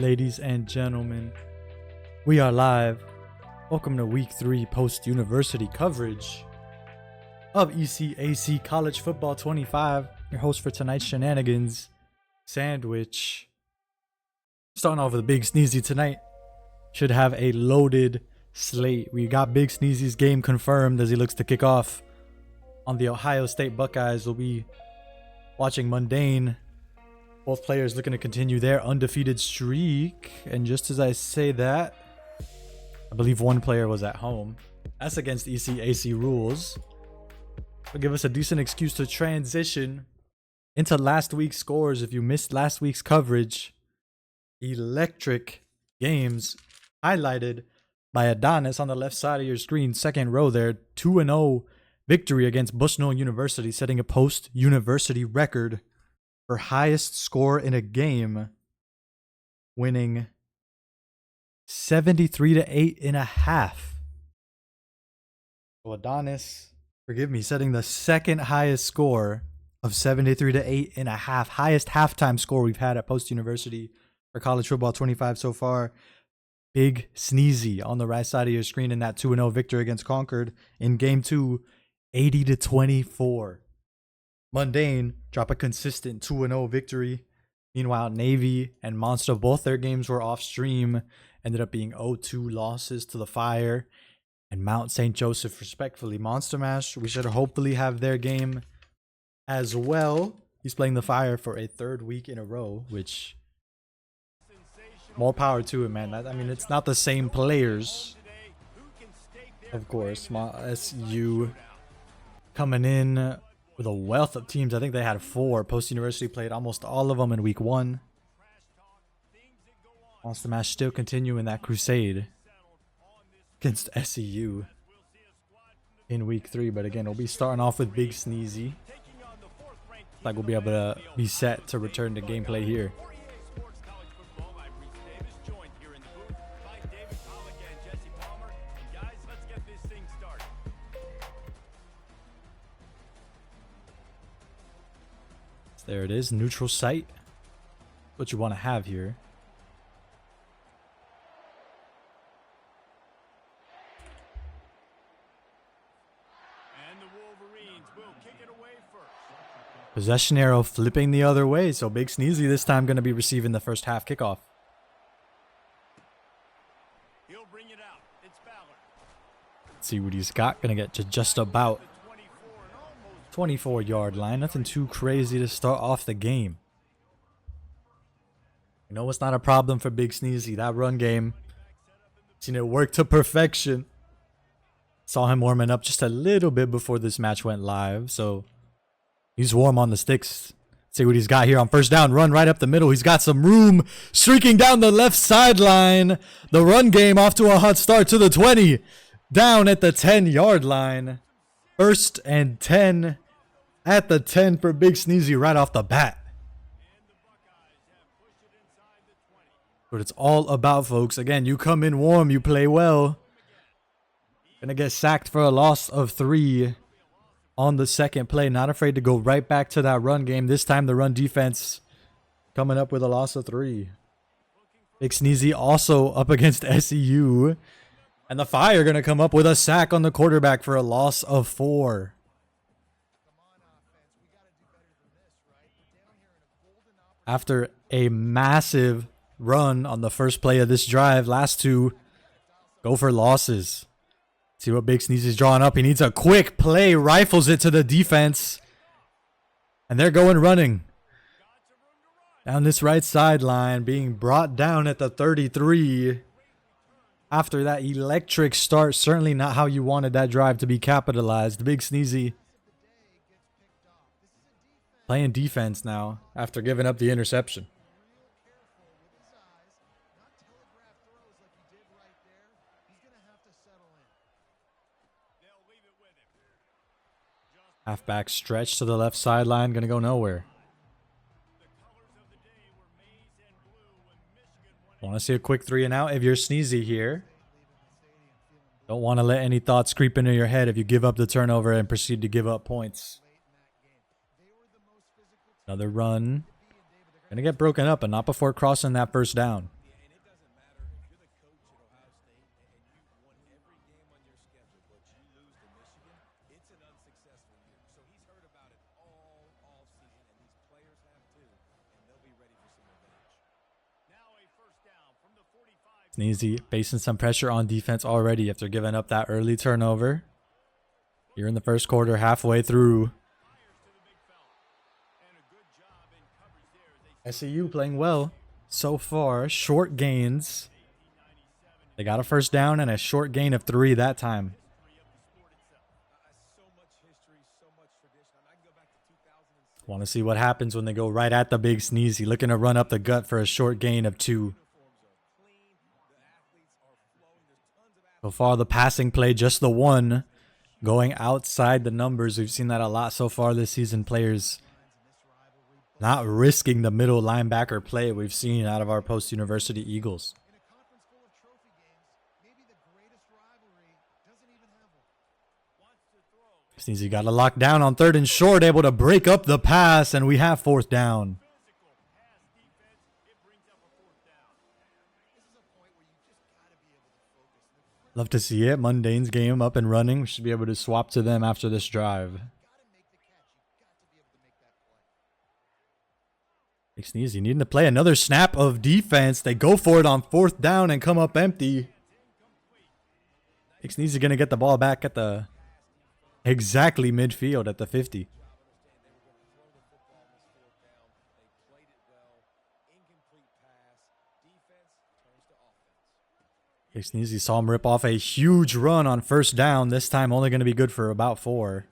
ladies and gentlemen. We are live. Welcome to week 3 post-university coverage of ECAC College Football 25. Your host for tonight's shenanigans, Sandwich. Starting off with Big Sneezy tonight. Should have a loaded slate. We got Big Sneezy's game confirmed as he looks to kick off on the Ohio State Buckeyes. We'll be watching Mundayne. Both players looking to continue their undefeated streak. And just as I say that, I believe one player was at home. That's against ECAC rules. It'll give us a decent excuse to transition into last week's scores. If you missed last week's coverage, electric games highlighted by Adonis on the left side of your screen, second row there. 2-0 victory against Bushnell University, setting a post-university record for highest score in a game, winning 73-8.5. So Adonis, forgive me, setting the second highest score of 73-8.5, highest halftime score we've had at post-university for college football 25 so far. Big Sneezy on the right side of your screen in that 2-0 victory against Concord in game 2, 80-24. Mundayne drop a consistent 2-0 victory. Meanwhile, Navy and Monstah, both their games were off stream, ended up being 0-2 losses to the Fire and Mount St. Joseph, respectfully. Monster Mash, we should hopefully have their game as well. He's playing the Fire for a third week in a row, which more power to him, man. I mean, it's not the same players, of course. SU coming in with a wealth of teams. I think they had 4. Post-university played almost all of them in week 1. Monster Mash still continuing that crusade against SEU in week 3. But again, we'll be starting off with Big Sneezy. Like we'll be able to be set to return to gameplay here. There it is, neutral site. What you want to have here. And the Wolverines will kick it away first. Possession arrow flipping the other way, so Big Sneezy this time going to be receiving the first half kickoff. He'll bring it out. It's Ballard. Let's see what he's got. Going to get to just about 24-yard line. Nothing too crazy to start off the game. You know what's not a problem for Big Sneezy? That run game. Seen it work to perfection. Saw him warming up just a little bit before this match went live. So he's warm on the sticks. See what he's got here on first down. Run right up the middle. He's got some room. Streaking down the left sideline. The run game off to a hot start to the 20. Down at the 10-yard line. 1st and 10 at the 10 for Big Sneezy right off the bat. What it's all about, folks. Again, you come in warm, you play well. Gonna get sacked for a loss of 3 on the second play. Not afraid to go right back to that run game. This time the run defense coming up with a loss of 3. Big Sneezy also up against SEU. And the Fire going to come up with a sack on the quarterback for a loss of 4. After a massive run on the first play of this drive, last 2 go for losses. See what Big Sneezy's drawing up. He needs a quick play, rifles it to the defense. And they're going running. Down this right sideline, being brought down at the 33. After that electric start, certainly not how you wanted that drive to be capitalized. Big Sneezy playing defense now after giving up the interception. Halfback stretch to the left sideline, gonna go nowhere. Want to see a quick 3 and out if you're Sneezy here. Don't want to let any thoughts creep into your head if you give up the turnover and proceed to give up points. Another run. Gonna get broken up, but not before crossing that first down. Sneezy facing some pressure on defense already after giving up that early turnover. Here in the first quarter, halfway through. SEU playing well so far. Short gains. They got a first down and a short gain of 3 that time. Want to see what happens when they go right at the big sneezy. Looking to run up the gut for a short gain of 2. So far, the passing play, just the one. Going outside the numbers. We've seen that a lot so far this season. Players not risking the middle linebacker play we've seen out of our post-university Eagles. Sneezy got a lock down on 3rd and short, able to break up the pass, and we have 4th down. Love to see it. Mundayne's game up and running. We should be able to swap to them after this drive. Big Sneezy needing to play another snap of defense. They go for it on 4th down and come up empty. Big Sneezy going to get the ball back at the exactly midfield at the 50. Big Sneezy saw him rip off a huge run on 1st down. This time only going to be good for about 4.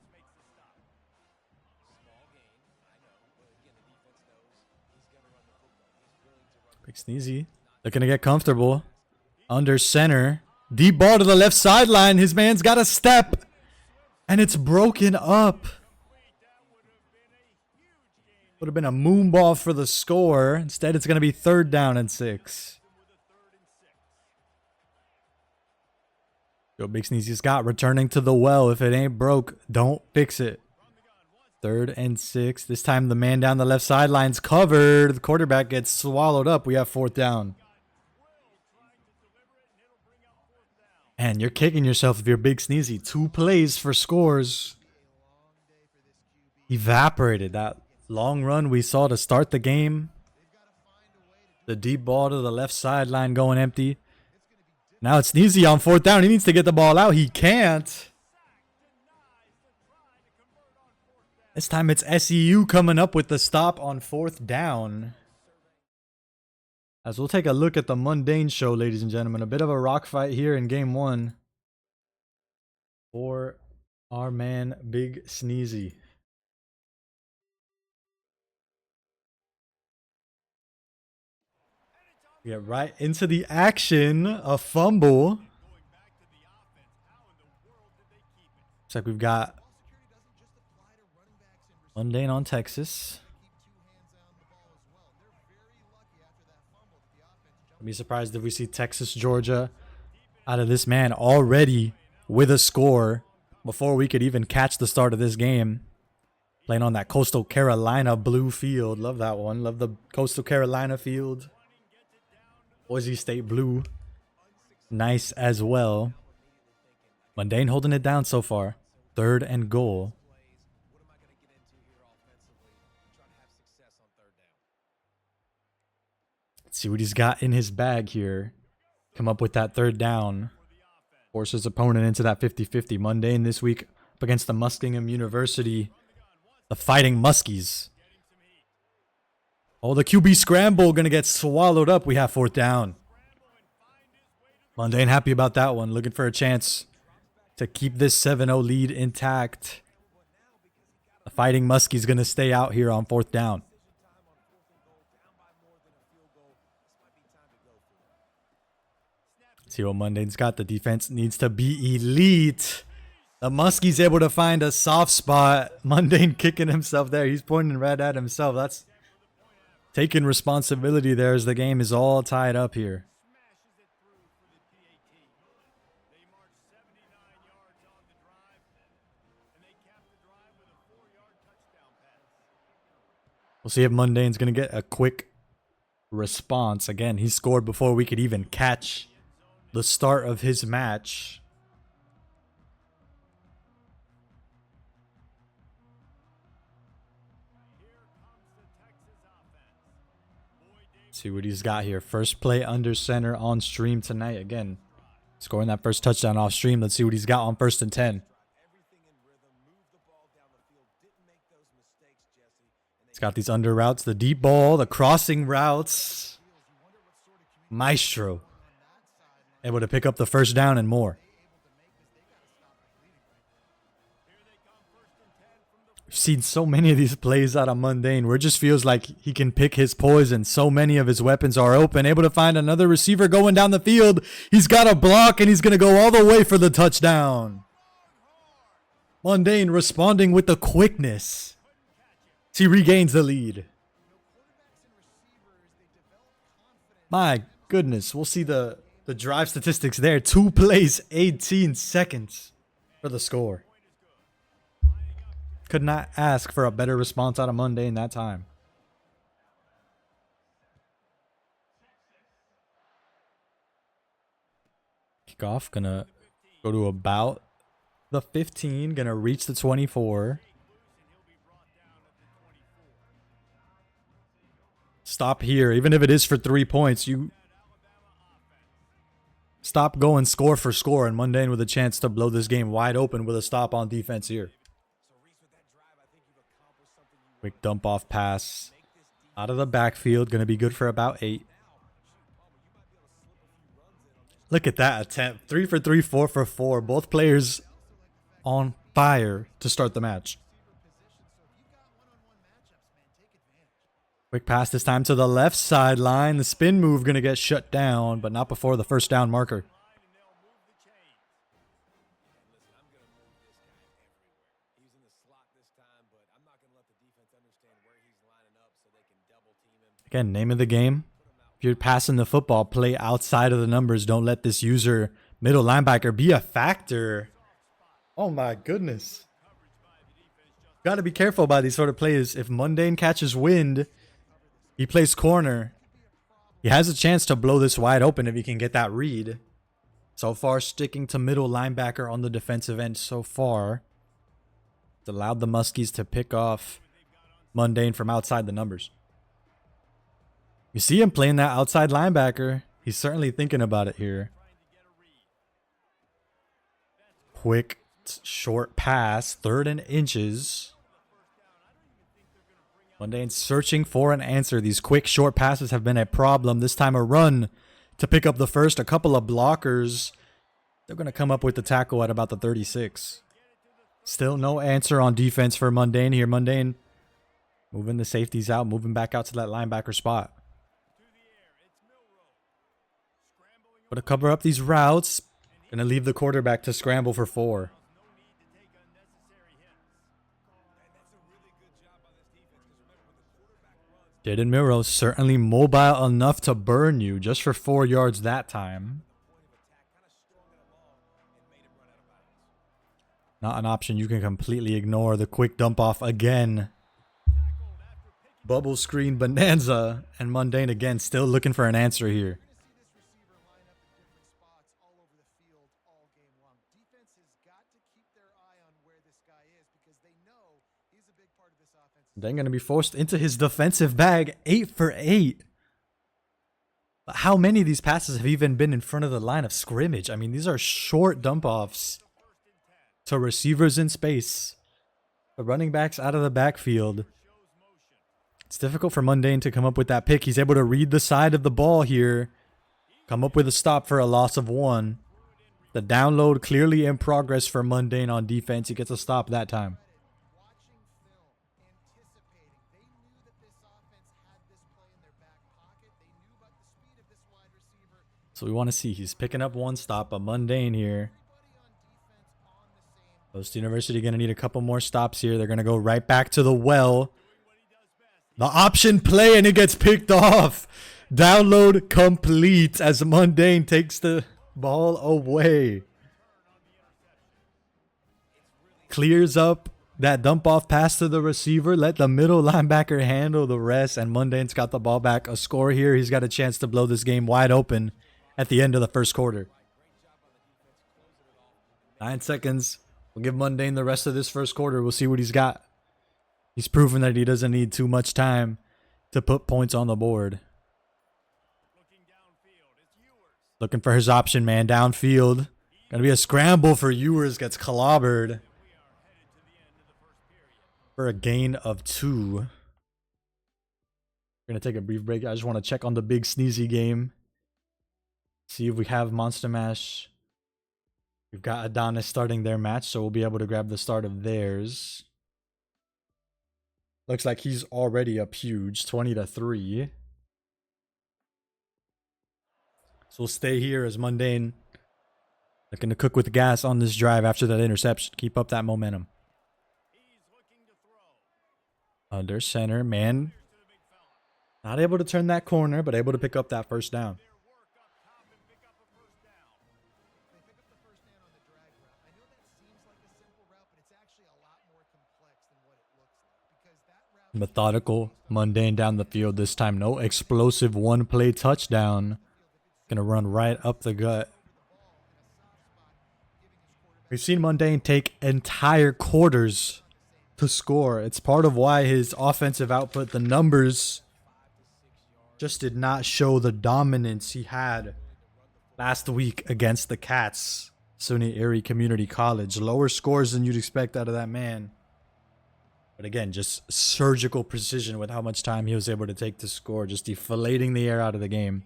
Big Sneezy looking to get comfortable. Under center. Deep ball to the left sideline. His man's got a step. And it's broken up. Would have been a moon ball for the score. Instead, it's going to be 3rd down and 6. Yo, Big Sneezy Scott returning to the well. If it ain't broke, don't fix it. 3rd and 6. This time the man down the left sideline's covered. The quarterback gets swallowed up. We have 4th down. And you're kicking yourself if you're Big Sneezy. 2 plays for scores. Evaporated. That long run we saw to start the game. The deep ball to the left sideline going empty. Now it's Sneezy on 4th down. He needs to get the ball out. He can't. This time it's SEU coming up with the stop on 4th down. As we'll take a look at the Mundayne show, ladies and gentlemen. A bit of a rock fight here in game 1 for our man Big Sneezy. We get right into the action. A fumble. Looks like we've got Mundayne on Texas. I'd be surprised if we see Texas, Georgia out of this man already with a score before we could even catch the start of this game. Playing on that Coastal Carolina blue field. Love that one. Love the Coastal Carolina field. Boise State blue. Nice as well. Mundayne holding it down so far. 3rd and goal. Let's see what he's got in his bag here. Come up with that 3rd down. Force his opponent into that 50-50. Mundayne this week up against the Muskingum University. The Fighting Muskies. Oh, the QB scramble going to get swallowed up. We have 4th down. Mundayne happy about that one. Looking for a chance to keep this 7-0 lead intact. The Fighting Muskies going to stay out here on 4th down. See what Mundayne's got. The defense needs to be elite. The Muskie's able to find a soft spot. Mundayne kicking himself there. He's pointing right at himself. That's taking responsibility there as the game is all tied up here. We'll see if Mundayne's going to get a quick response. Again, he scored before we could even catch the start of his match. See what he's got here. First play under center on stream tonight. Again, scoring that first touchdown off stream. Let's see what he's got on 1st and 10. He's got these under routes, the deep ball, the crossing routes. Maestro. Able to pick up the first down and more. We've seen so many of these plays out of Mundayne where it just feels like he can pick his poison. So many of his weapons are open. Able to find another receiver going down the field. He's got a block and he's going to go all the way for the touchdown. Mundayne responding with the quickness. He regains the lead. My goodness. We'll see the drive statistics there. 2 plays, 18 seconds for the score. Could not ask for a better response out of Mundayne that time. Kickoff gonna go to about the 15. Gonna reach the 24. Stop here. Even if it is for 3 points, you stop going score for score, and Mundayne with a chance to blow this game wide open with a stop on defense here. Quick dump off pass out of the backfield. Going to be good for about 8. Look at that attempt. 3 for 3, 4 for 4. Both players on fire to start the match. Quick pass this time to the left sideline. The spin move going to get shut down, but not before the first down marker. Again, name of the game. If you're passing the football, play outside of the numbers. Don't let this user middle linebacker be a factor. Oh my goodness. Got to be careful about these sort of plays. If Mundayne catches wind, he plays corner. He has a chance to blow this wide open if he can get that read. So far, sticking to middle linebacker on the defensive end so far. It's allowed the Muskies to pick off Mundayne from outside the numbers. You see him playing that outside linebacker. He's certainly thinking about it here. Quick, short pass. 3rd and inches. Mundayne searching for an answer. These quick, short passes have been a problem. This time a run to pick up the first. A couple of blockers. They're going to come up with the tackle at about the 36. Still no answer on defense for Mundayne here. Mundayne moving the safeties out. Moving back out to that linebacker spot. But to cover up these routes, gonna leave the quarterback to scramble for 4. Jaden Milroe certainly mobile enough to burn you just for 4 yards that time. Not an option you can completely ignore. The quick dump off again. Bubble screen bonanza, and Mundayne again still looking for an answer here. Then going to be forced into his defensive bag. 8 for 8. But how many of these passes have even been in front of the line of scrimmage? I mean, these are short dump offs to receivers in space. The running backs out of the backfield. It's difficult for Mundayne to come up with that pick. He's able to read the side of the ball here. Come up with a stop for a loss of 1. The download clearly in progress for Mundayne on defense. He gets a stop that time. So we want to see. He's picking up 1 stop, but Mundayne here. Coast University going to need a couple more stops here. They're going to go right back to the well. The option play, and it gets picked off. Download complete as Mundayne takes the ball away. Clears up that dump off pass to the receiver. Let the middle linebacker handle the rest, and Mundayne's got the ball back. A score here. He's got a chance to blow this game wide open at the end of the first quarter. 9 seconds. We'll give Mundayne the rest of this first quarter. We'll see what he's got. He's proven that he doesn't need too much time to put points on the board. Looking for his option, man. Downfield. Gonna be a scramble for Ewers. Gets clobbered for a gain of 2. We're gonna take a brief break. I just want to check on the Big Sneezy game. See if we have Monster Mash. We've got Adonis starting their match, so we'll be able to grab the start of theirs. Looks like he's already up huge, 20-3. So we'll stay here as Mundayne looking to cook with gas on this drive after that interception. Keep up that momentum. Under center, man. Not able to turn that corner, but able to pick up that first down. Methodical, Mundayne down the field this time. No explosive one-play touchdown. Gonna run right up the gut. We've seen Mundayne take entire quarters to score. It's part of why his offensive output, the numbers, just did not show the dominance he had last week against the Cats. SUNY Erie Community College. Lower scores than you'd expect out of that man. But again, just surgical precision with how much time he was able to take to score. Just deflating the air out of the game.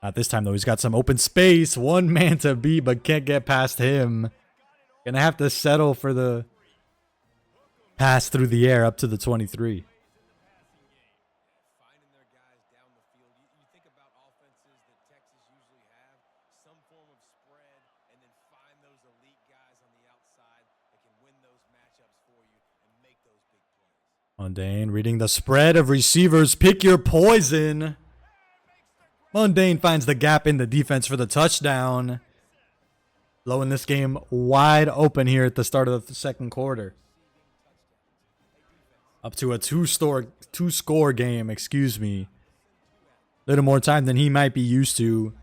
Not this time, though. He's got some open space. One man to beat, but can't get past him. Gonna have to settle for the pass through the air up to the 23. Mundayne reading the spread of receivers. Pick your poison. Mundayne finds the gap in the defense for the touchdown. Blowing this game wide open here at the start of the second quarter. Up to a two-score game, excuse me. A little more time than he might be used to.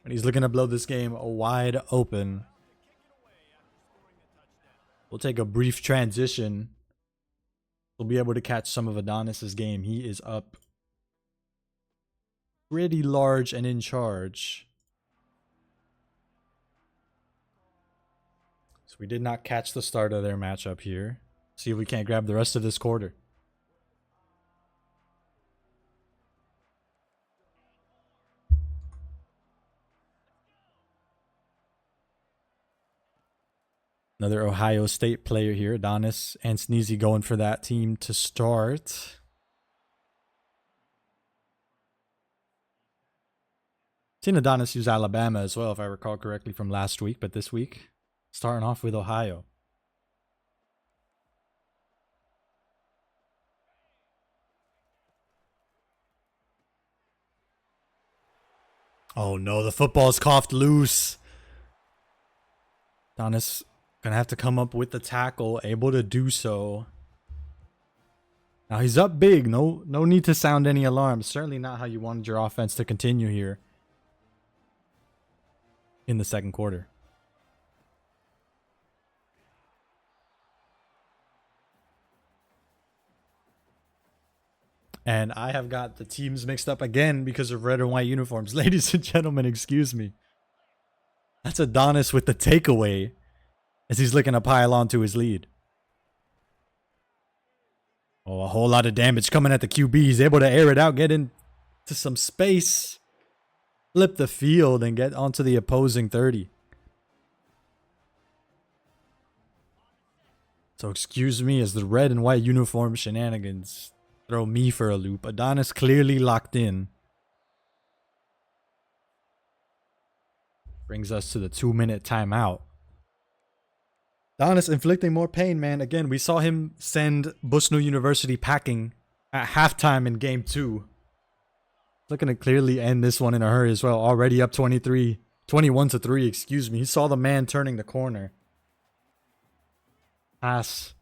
And he's looking to blow this game wide open. We'll take a brief transition. We'll be able to catch some of Adonis's game. He is up pretty large and in charge. So we did not catch the start of their matchup here. See if we can't grab the rest of this quarter. Another Ohio State player here. Adonis and Sneezy going for that team to start. Seen Adonis use Alabama as well, if I recall correctly from last week. But this week, starting off with Ohio. Oh no, the football's coughed loose. Adonis gonna have to come up with the tackle, able to do so. Now he's up big. No need to sound any alarms. Certainly not how you wanted your offense to continue here in the second quarter. And I have got the teams mixed up again because of red and white uniforms. Ladies and gentlemen, excuse me. That's Adonis with the takeaway as he's looking to pile on to his lead. Oh, a whole lot of damage coming at the QB. He's able to air it out, get into some space, flip the field, and get onto the opposing 30. So excuse me as the red and white uniform shenanigans throw me for a loop. Adonis clearly locked in. Brings us to the 2-minute timeout. Adonis inflicting more pain, man. Again, we saw him send Bushnell University packing at halftime in game 2. Looking to clearly end this one in a hurry as well. Already up 21-3, excuse me. He saw the man turning the corner. Pass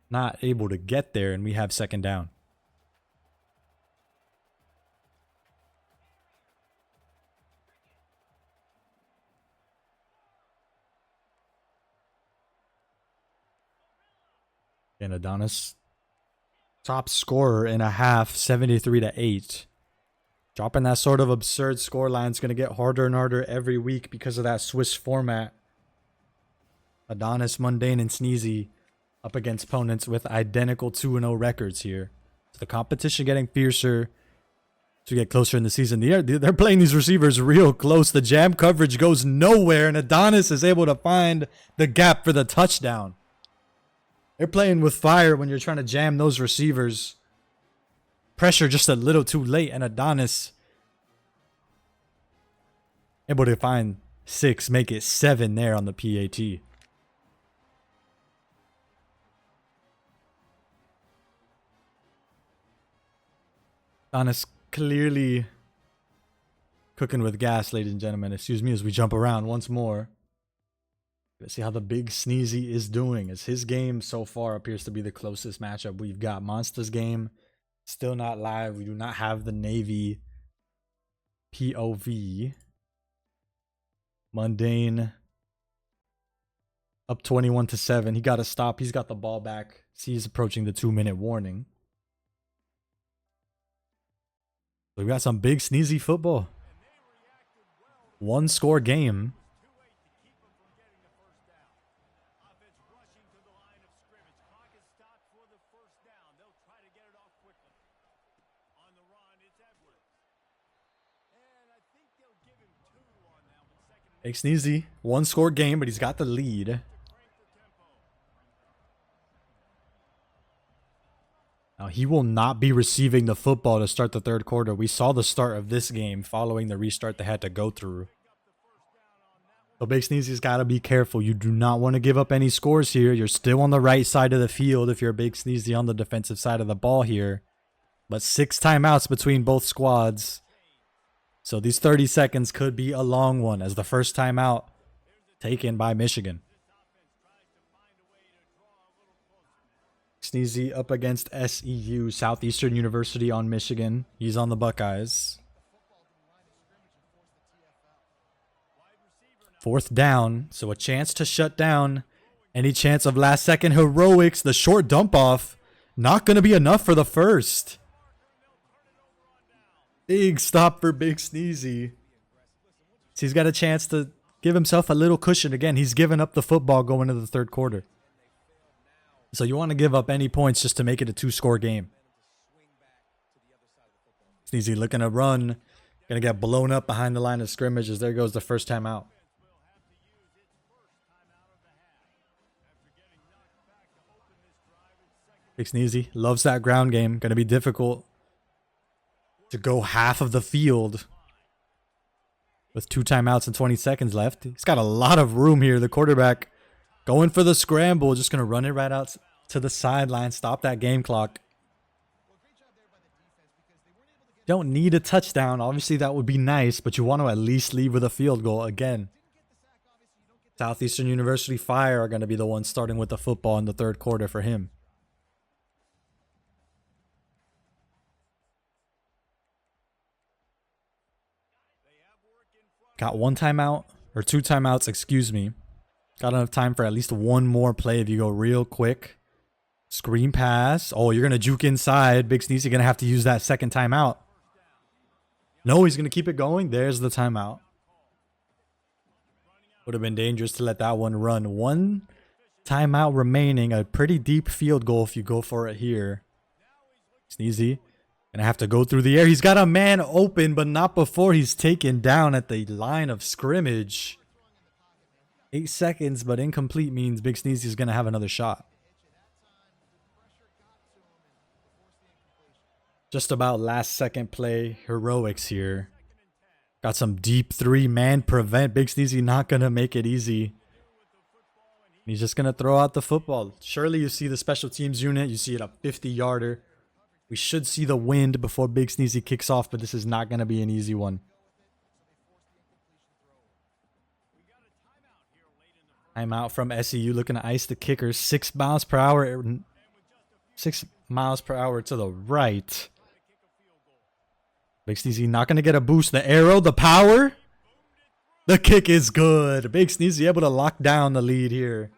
not able to get there, and we have second down. And Adonis, top scorer in a half, 73-8. Dropping that sort of absurd scoreline is going to get harder and harder every week because of that Swiss format. Adonis, Mundayne, and Sneezy up against opponents with identical 2-0 records here. So the competition getting fiercer to get closer in the season. They're playing these receivers real close. The jam coverage goes nowhere, and Adonis is able to find the gap for the touchdown. They're playing with fire when you're trying to jam those receivers. Pressure just a little too late, and Adonis able to find 6, make it 7 there on the PAT. Adonis clearly cooking with gas, ladies and gentlemen. Excuse me as we jump around once more. Let's see how the Big Sneezy is doing, as his game so far appears to be the closest matchup we've got. Monstah's game still not live. We do not have the Navy POV. Mundayne up 21-7. He got to stop. He's got the ball back. See, he's approaching the 2-minute warning. We got some Big Sneezy football. 1-score game. Big Sneezy, 1-score game, but he's got the lead. Now, he will not be receiving the football to start the third quarter. We saw the start of this game following the restart they had to go through. So Big Sneezy's got to be careful. You do not want to give up any scores here. You're still on the right side of the field if you're a Big Sneezy on the defensive side of the ball here. But 6 timeouts between both squads. So these 30 seconds could be a long one, as the first timeout taken by Michigan. Sneezy up against SEU, Southeastern University on Michigan. He's on the Buckeyes. 4th down, so a chance to shut down any chance of last second heroics. The short dump off, not going to be enough for the first. Big stop for Big Sneezy. So he's got a chance to give himself a little cushion. Again, he's given up the football going into the third quarter. So you want to give up any points just to make it a 2-score game. Sneezy looking to run. Going to get blown up behind the line of scrimmage as there goes the first time out. Big Sneezy loves that ground game. Going to be difficult to go half of the field with 2 timeouts and 20 seconds left. He's got a lot of room here. The quarterback going for the scramble. Just going to run it right out to the sideline. Stop that game clock. Don't need a touchdown. Obviously, that would be nice, but you want to at least leave with a field goal again. Southeastern University Fire are going to be the ones starting with the football in the third quarter for him. Got 1 timeout, or 2 timeouts, excuse me. Got enough time for at least 1 more play if you go real quick. Screen pass. Oh, you're going to juke inside. Big Sneezy going to have to use that second timeout. No, he's going to keep it going. There's the timeout. Would have been dangerous to let that one run. 1 timeout remaining. A pretty deep field goal if you go for it here. Sneezy gonna have to go through the air. He's got a man open, but not before he's taken down at the line of scrimmage. 8 seconds, but incomplete means Big Sneezy's gonna have another shot. Just about last second play heroics here. Got some deep 3-man prevent. Big Sneezy not gonna make it easy. He's just gonna throw out the football. Surely you see the special teams unit. You see it a 50-yarder. We should see the wind before Big Sneezy kicks off, but this is not going to be an easy one. Timeout from SEU looking to ice the kicker. 6 miles per hour. 6 miles per hour to the right. Big Sneezy not going to get a boost. The arrow, the power. The kick is good. Big Sneezy able to lock down the lead here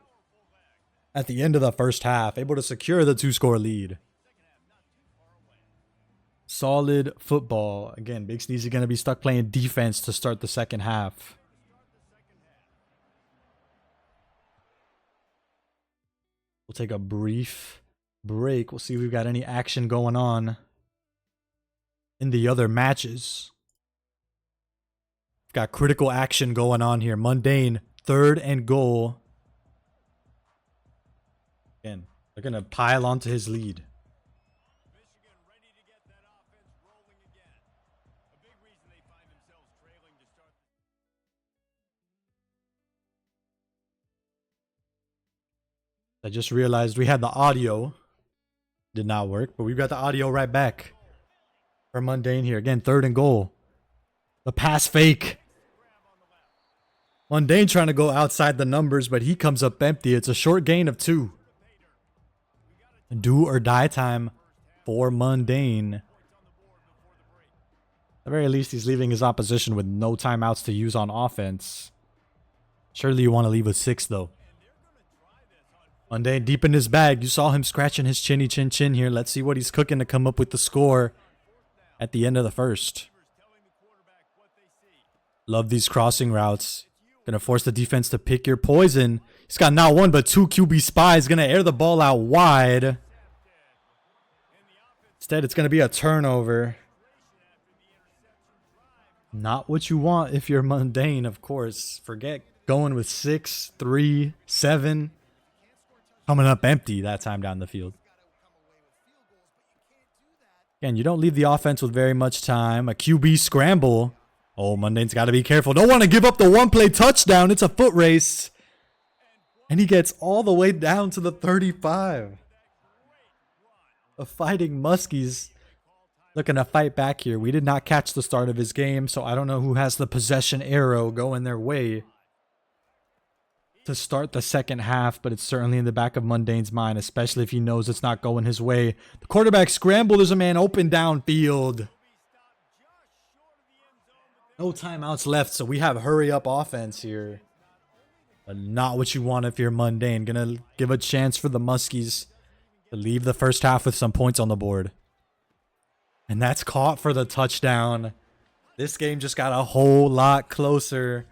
at the end of the first half. Able to secure the 2-score lead. Solid football. Again, Big Sneezy going to be stuck playing defense to start the second half. We'll take a brief break. We'll see if we've got any action going on in the other matches. We've got critical action going on here. Mundayne, 3rd and goal. Again, they're going to pile onto his lead. Michigan ready to get that offense rolling again. A big reason they find themselves trailing to start. I just realized we had the audio. Did not work, but we've got the audio right back for Mundayne here. Again, 3rd and goal. The pass fake. Mundayne trying to go outside the numbers, but he comes up empty. It's a short gain of 2. Do or die time for Mundayne. At the very least, he's leaving his opposition with no timeouts to use on offense. Surely you want to leave with 6, though. Mundayne deep in his bag. You saw him scratching his chinny chin here. Let's see what he's cooking to come up with the score at the end of the first. Love these crossing routes. Gonna force the defense to pick your poison. He's got not 1 but 2 QB spies. Gonna air the ball out wide. Instead, it's gonna be a turnover. Not what you want if you're Mundayne, of course. Forget going with 6, 3, 7. Coming up empty that time down the field. Again, you don't leave the offense with very much time. A QB scramble. Oh, Mundayne's got to be careful. Don't want to give up the 1-play touchdown. It's a foot race. And he gets all the way down to the 35. The Fighting Muskies looking to fight back here. We did not catch the start of his game, so I don't know who has the possession arrow going their way to start the second half, but it's certainly in the back of Mundayne's mind, especially if he knows it's not going his way. The quarterback scrambled. There's a man open downfield. No timeouts left, so we have hurry up offense here. But not what you want if you're Mundayne. Gonna give a chance for the Muskies to leave the first half with some points on the board. And that's caught for the touchdown. This game just got a whole lot closer.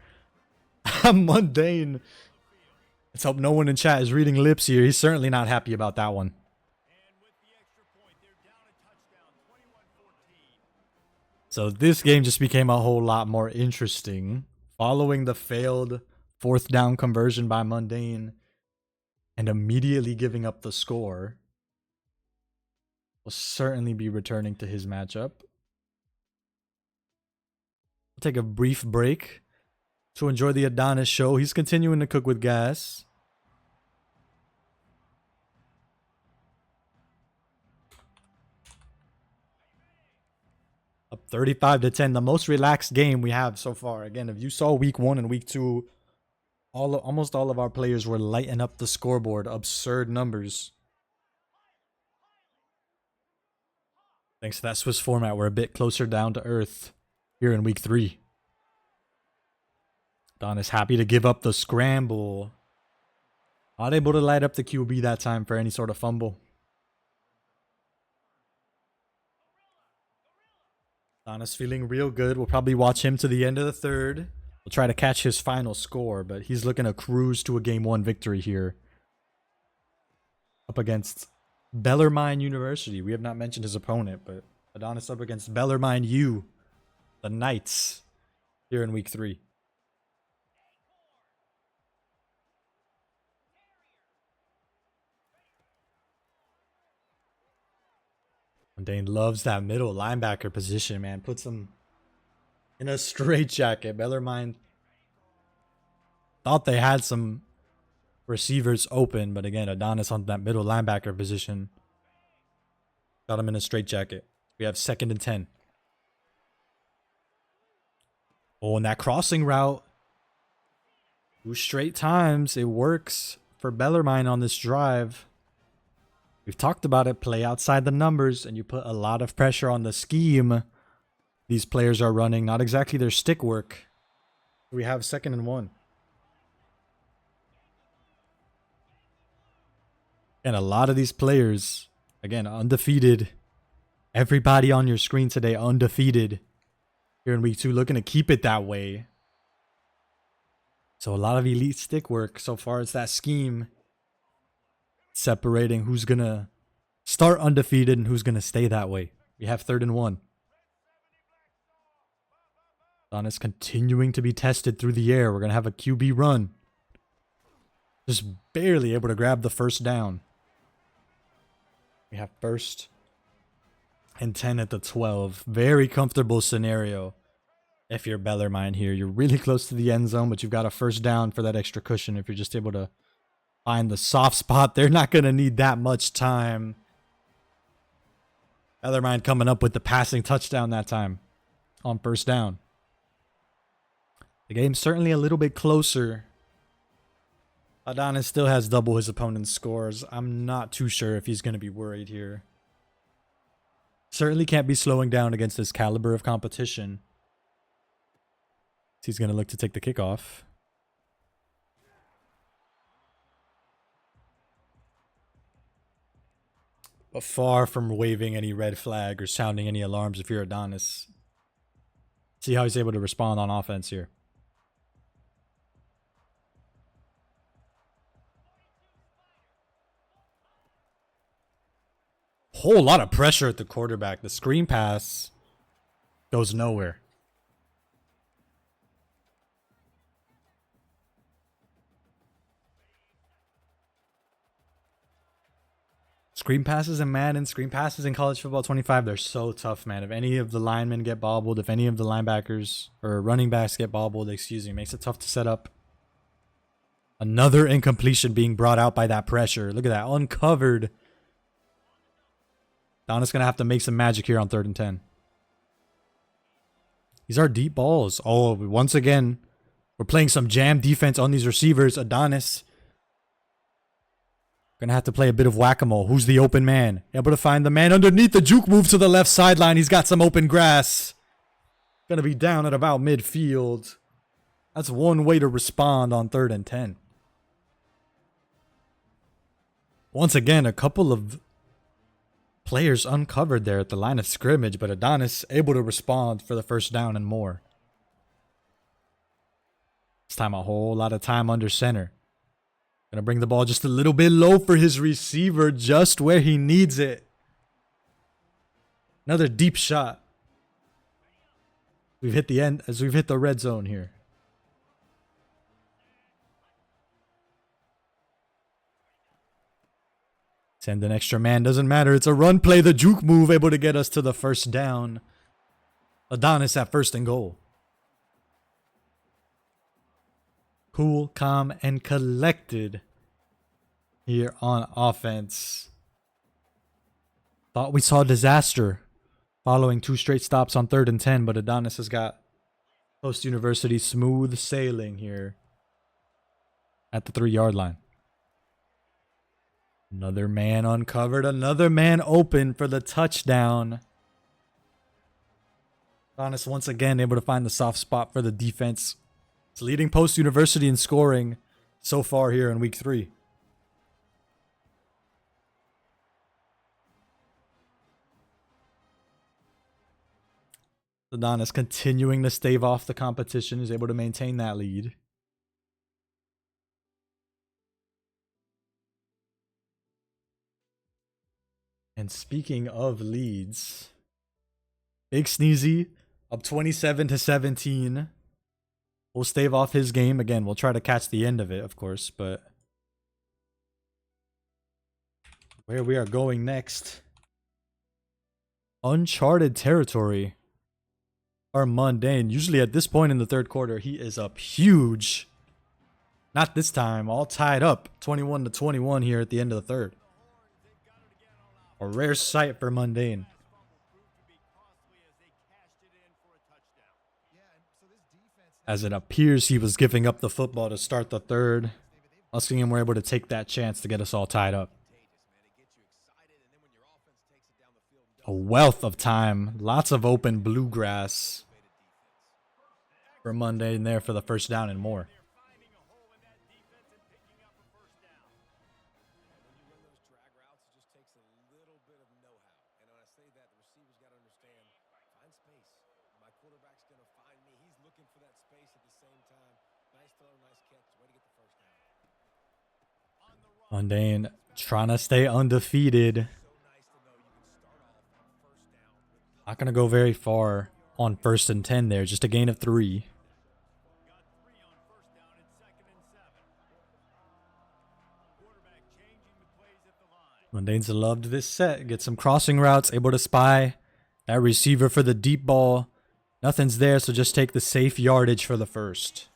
Mundayne. Let's hope no one in chat is reading lips here. He's certainly not happy about that one. So this game just became a whole lot more interesting. Following the failed 4th down conversion by Mundayne and immediately giving up the score, will certainly be returning to his matchup. We'll take a brief break to enjoy the Adonis show. He's continuing to cook with gas. Up 35-10, the most relaxed game we have so far. Again, if you saw week 1 and week 2, almost all of our players were lighting up the scoreboard. Absurd numbers. Thanks to that Swiss format, we're a bit closer down to earth here in week 3. Adonis happy to give up the scramble. Not able to light up the QB that time for any sort of fumble. Adonis feeling real good. We'll probably watch him to the end of the 3rd. We'll try to catch his final score, but he's looking to cruise to a game 1 victory here. Up against Bellarmine University. We have not mentioned his opponent, but Adonis up against Bellarmine U, the Knights, here in week 3. Mundayne loves that middle linebacker position, man. Puts him in a straitjacket. Bellarmine thought they had some receivers open, but again, Adonis on that middle linebacker position got him in a straitjacket. We have 2nd and 10. Oh, and that crossing route, 2 straight times. It works for Bellarmine on this drive. We've talked about it. Play outside the numbers, and you put a lot of pressure on the scheme these players are running. Not exactly their stick work. We have 2nd and 1. And a lot of these players, again, undefeated Everybody on your screen today undefeated here in week 2, looking to keep it that way. So a lot of elite stick work so far as that scheme separating who's going to start undefeated and who's going to stay that way. We have 3rd and 1. Adonis continuing to be tested through the air. We're going to have a QB run. Just barely able to grab the first down. We have 1st and 10 at the 12. Very comfortable scenario. If you're Bellarmine here, you're really close to the end zone, but you've got a first down for that extra cushion. If you're just able to find the soft spot, they're not going to need that much time. Bellarmine coming up with the passing touchdown that time on first down. The game's certainly a little bit closer. Adonis still has double his opponent's scores. I'm not too sure if he's going to be worried here. Certainly can't be slowing down against this caliber of competition. He's going to look to take the kickoff. But far from waving any red flag or sounding any alarms if you're Adonis. See how he's able to respond on offense here. Whole lot of pressure at the quarterback. The screen pass goes nowhere. Screen passes in Madden, screen passes in College Football 25, they're so tough, man. If any of the linemen get bobbled, if any of the linebackers or running backs get bobbled, excuse me, makes it tough to set up. Another incompletion being brought out by that pressure. Look at that, uncovered. Adonis going to have to make some magic here on 3rd and 10. These are deep balls. Oh, once again, we're playing some jam defense on these receivers. Adonis going to have to play a bit of whack-a-mole. Who's the open man? Able to find the man underneath. The juke move to the left sideline. He's got some open grass. Going to be down at about midfield. That's one way to respond on 3rd and 10. Once again, a couple of players uncovered there at the line of scrimmage, but Adonis able to respond for the first down and more. This time a whole lot of time under center. Gonna bring the ball just a little bit low for his receiver, just where he needs it. Another deep shot. We've hit the end as we've hit the red zone here. Send an extra man, doesn't matter. It's a run play. The juke move able to get us to the first down. Adonis at 1st and goal. Cool, calm, and collected here on offense. Thought we saw disaster following 2 straight stops on 3rd and 10, but Adonis has got Post University smooth sailing here at the 3-yard line. Another man uncovered, another man open for the touchdown. Adonis once again able to find the soft spot for the defense. It's leading Post University in scoring so far here in week 3. Adonis continuing to stave off the competition, is able to maintain that lead. And speaking of leads, Big Sneezy up 27-17. We'll stave off his game. Again, we'll try to catch the end of it, of course, but where we are going next, uncharted territory. Our Mundayne, usually at this point in the 3rd quarter, he is up huge. Not this time, all tied up 21-21 here at the end of the 3rd. A rare sight for Mundayne. As it appears he was giving up the football to start the 3rd. Luskingham were able to take that chance to get us all tied up. A wealth of time. Lots of open bluegrass for Mundayne there for the first down and more. Mundayne trying to stay undefeated. Not going to go very far on 1st and 10 there. Just a gain of 3. Mundayne's loved this set. Get some crossing routes. Able to spy that receiver for the deep ball. Nothing's there, so just take the safe yardage for the first.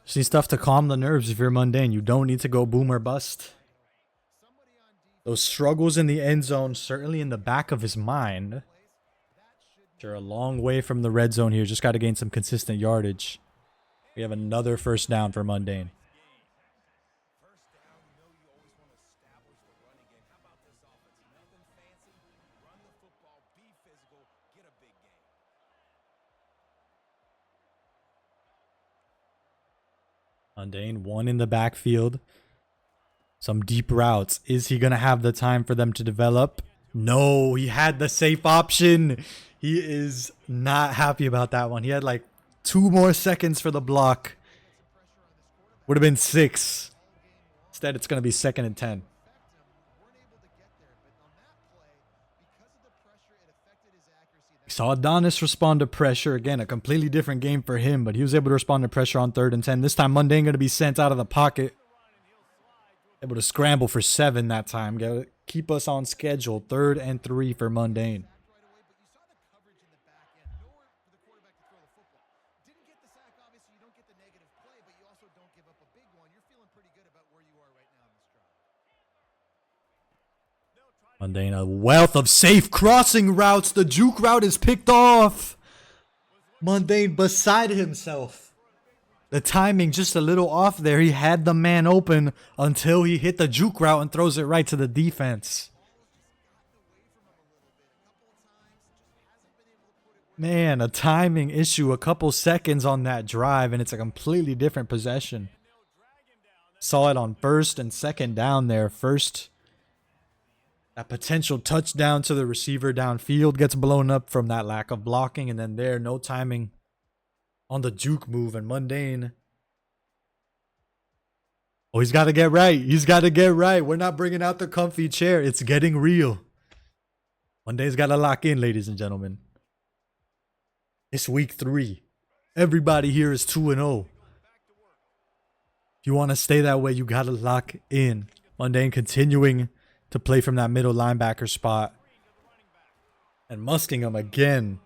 See stuff to calm the nerves if you're Mundayne. You don't need to go boom or bust. Those struggles in the end zone, certainly in the back of his mind. You're a long way from the red zone here. Just got to gain some consistent yardage. We have another first down for Mundayne. Mundayne, one in the backfield. Some deep routes. Is he going to have the time for them to develop? No, he had the safe option. He is not happy about that one. He had like 2 more seconds for the block. Would have been 6. Instead, it's going to be 2nd and 10. Saw Adonis respond to pressure. Again, a completely different game for him, but he was able to respond to pressure on 3rd and 10. This time, Mundayne going to be sent out of the pocket. Able to scramble for 7 that time. Gotta keep us on schedule. 3rd and 3 for Mundayne. Mundayne, a wealth of safe crossing routes. The juke route is picked off. Mundayne beside himself. The timing just a little off there. He had the man open until he hit the juke route and throws it right to the defense. Man, a timing issue. A couple seconds on that drive, and it's a completely different possession. Saw it on 1st and 2nd down there. First, that potential touchdown to the receiver downfield gets blown up from that lack of blocking. And then there, no timing on the juke move. And Mundayne. Oh, he's got to get right. He's got to get right. We're not bringing out the comfy chair. It's getting real. Mundayne's got to lock in, ladies and gentlemen. It's week 3. Everybody here is 2-0. If you want to stay that way, you got to lock in. Mundayne continuing to play from that middle linebacker spot. And Muskingum again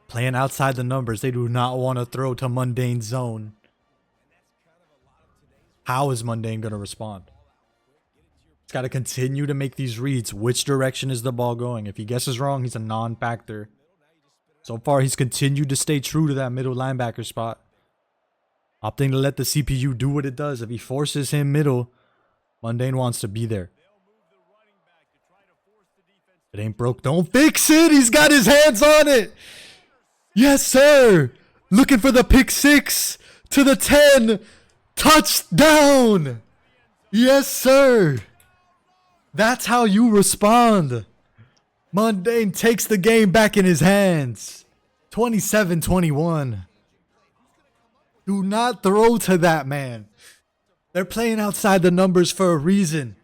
playing outside the numbers. They do not want to throw to Mundayne's zone. How is Mundayne going to respond? He's got to continue to make these reads. Which direction is the ball going? If he guesses wrong, he's a non-factor. So far, he's continued to stay true to that middle linebacker spot. Opting to let the CPU do what it does. If he forces him middle, Mundayne wants to be there. It ain't broke. Don't fix it. He's got his hands on it. Yes, sir. Looking for the pick 6 to the 10. Touchdown. Yes, sir. That's how you respond. Mundayne takes the game back in his hands. 27-21. Do not throw to that man. They're playing outside the numbers for a reason.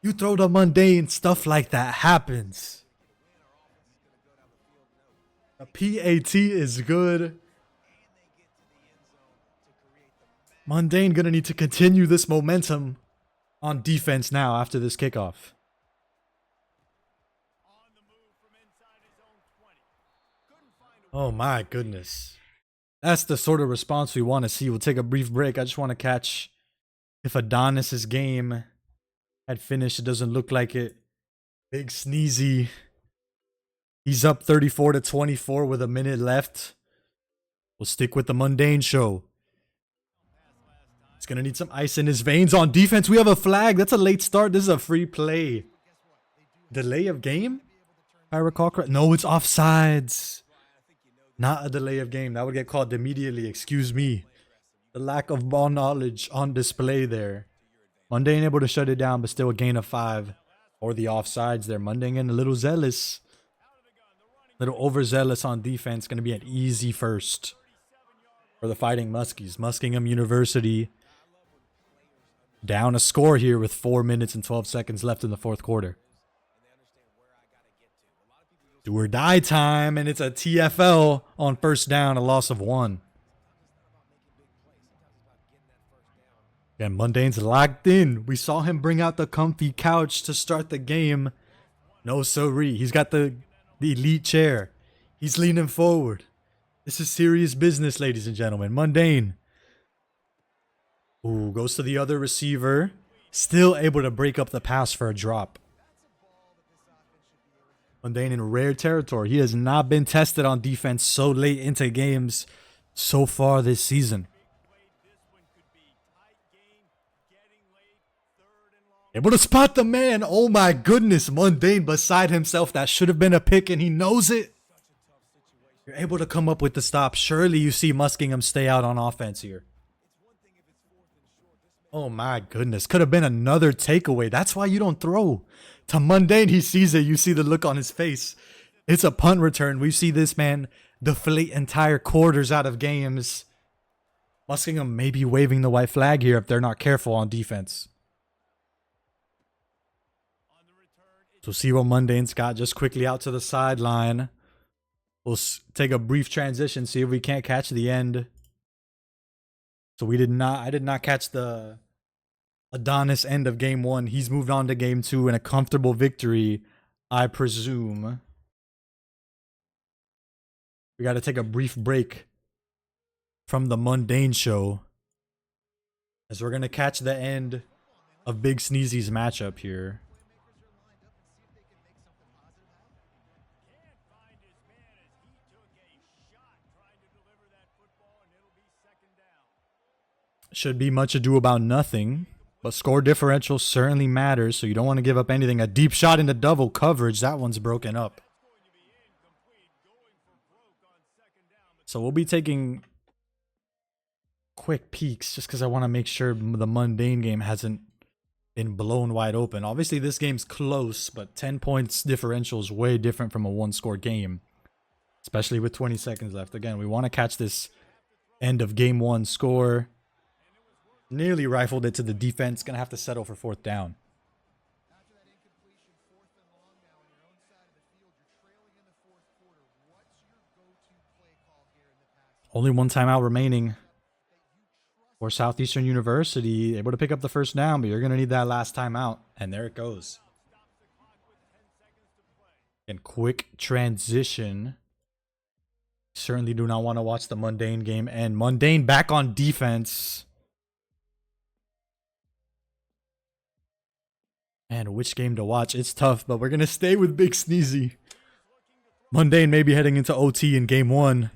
You throw to Mundayne, stuff like that happens. A PAT is good. Mundayne gonna need to continue this momentum on defense now after this kickoff. Oh my goodness. That's the sort of response we want to see. We'll take a brief break. I just want to catch if Adonis's game had finished. It doesn't look like it. Big Sneezy. He's up 34-24 with a minute left. We'll stick with the Mundayne show. He's going to need some ice in his veins. On defense, we have a flag. That's a late start. This is a free play. Delay of game? If I recall correct. No, it's offsides. Not a delay of game. That would get called immediately. Excuse me. The lack of ball knowledge on display there. Mundayne able to shut it down, but still a gain of 5. Or the offsides there. Mundayne getting a little zealous. A little overzealous on defense. Going to be an easy first. for the Fighting Muskies. Muskingum University down a score here with 4 minutes and 12 seconds left in the fourth quarter. Do or die time, and it's a TFL on first down, a loss of 1. And Mundayne's locked in. We saw him bring out the comfy couch to start the game. No siree. He's got the elite chair. He's leaning forward. This is serious business, ladies and gentlemen. Mundayne. Ooh, goes to the other receiver. Still able to break up the pass for a drop. Mundayne in rare territory. He has not been tested on defense so late into games so far this season. Able to spot the man. Oh my goodness. Mundayne beside himself. That should have been a pick and he knows it. You're able to come up with the stop. Surely you see Muskingum stay out on offense here. Oh my goodness. Could have been another takeaway. That's why you don't throw. To Mundayne, he sees it. You see the look on his face. It's a punt return. We see this man deflate entire quarters out of games. Muskingum may be waving the white flag here if they're not careful on defense. So see what Mundayne's got just quickly out to the sideline. We'll take a brief transition, see if we can't catch the end. So I did not catch the Adonis end of game 1. He's moved on to game 2 in a comfortable victory, I presume. We got to take a brief break from the Mundayne show, as we're going to catch the end of Big Sneezy's matchup here. Should be much ado about nothing, but score differential certainly matters, so you don't want to give up anything. A deep shot into double coverage. That one's broken up. So we'll be taking quick peeks just because I want to make sure the Mundayne game hasn't been blown wide open. Obviously, this game's close, but 10 points differential is way different from a one-score game, especially with 20 seconds left. Again, we want to catch this end of game 1 score. Nearly rifled it to the defense. Gonna have to settle for 4th down. Only one timeout remaining for Southeastern University. Able to pick up the first down, but you're gonna need that last timeout. And there it goes. And quick transition. Certainly do not want to watch the Mundayne game. And Mundayne back on defense. And which game to watch? It's tough, but we're going to stay with Big Sneezy. Mundayne may be heading into OT in game 1.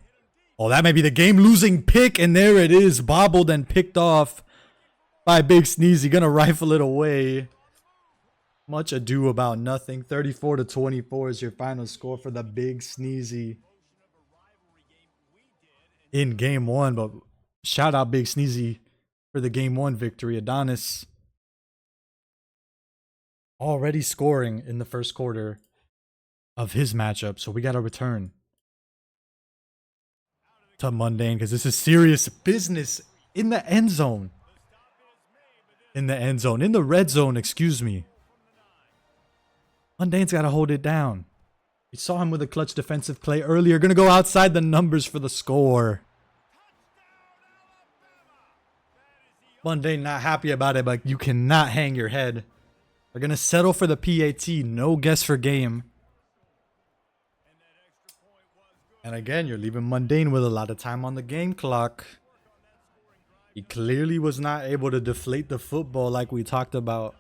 Oh, that may be the game-losing pick, and there it is. Bobbled and picked off by Big Sneezy. Going to rifle it away. Much ado about nothing. 34-24 is your final score for the Big Sneezy in game 1. But shout out Big Sneezy for the game 1 victory. Adonis already scoring in the first quarter of his matchup. So we got to return to Mundayne because this is serious business in the end zone. In the red zone, excuse me. Mundayne's got to hold it down. We saw him with a clutch defensive play earlier. Going to go outside the numbers for the score. Mundayne not happy about it, but you cannot hang your head. They're going to settle for the PAT. No guess for game. And again, you're leaving Mundayne with a lot of time on the game clock. He clearly was not able to deflate the football like we talked about,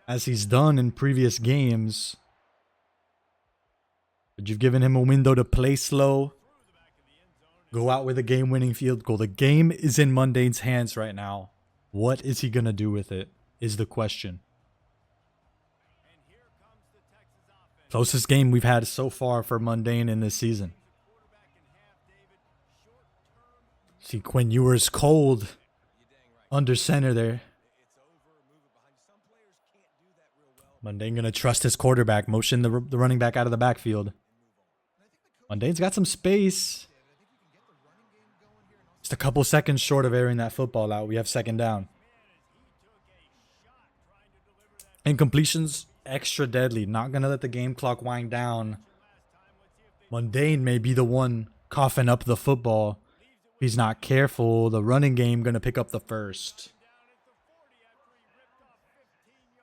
as he's done in previous games. But you've given him a window to play slow. Go out with a game-winning field goal. The game is in Mundayne's hands right now. What is he going to do with it is the question. Closest game we've had so far for Mundayne in this season. See Quinn Ewers cold under center there. Mundayne going to trust his quarterback. Motion the running back out of the backfield. Mundayne's got some space. Just a couple seconds short of airing that football out. We have second down. Incompletions, extra deadly. Not going to let the game clock wind down. Mundayne may be the one coughing up the football. If he's not careful, the running game going to pick up the first.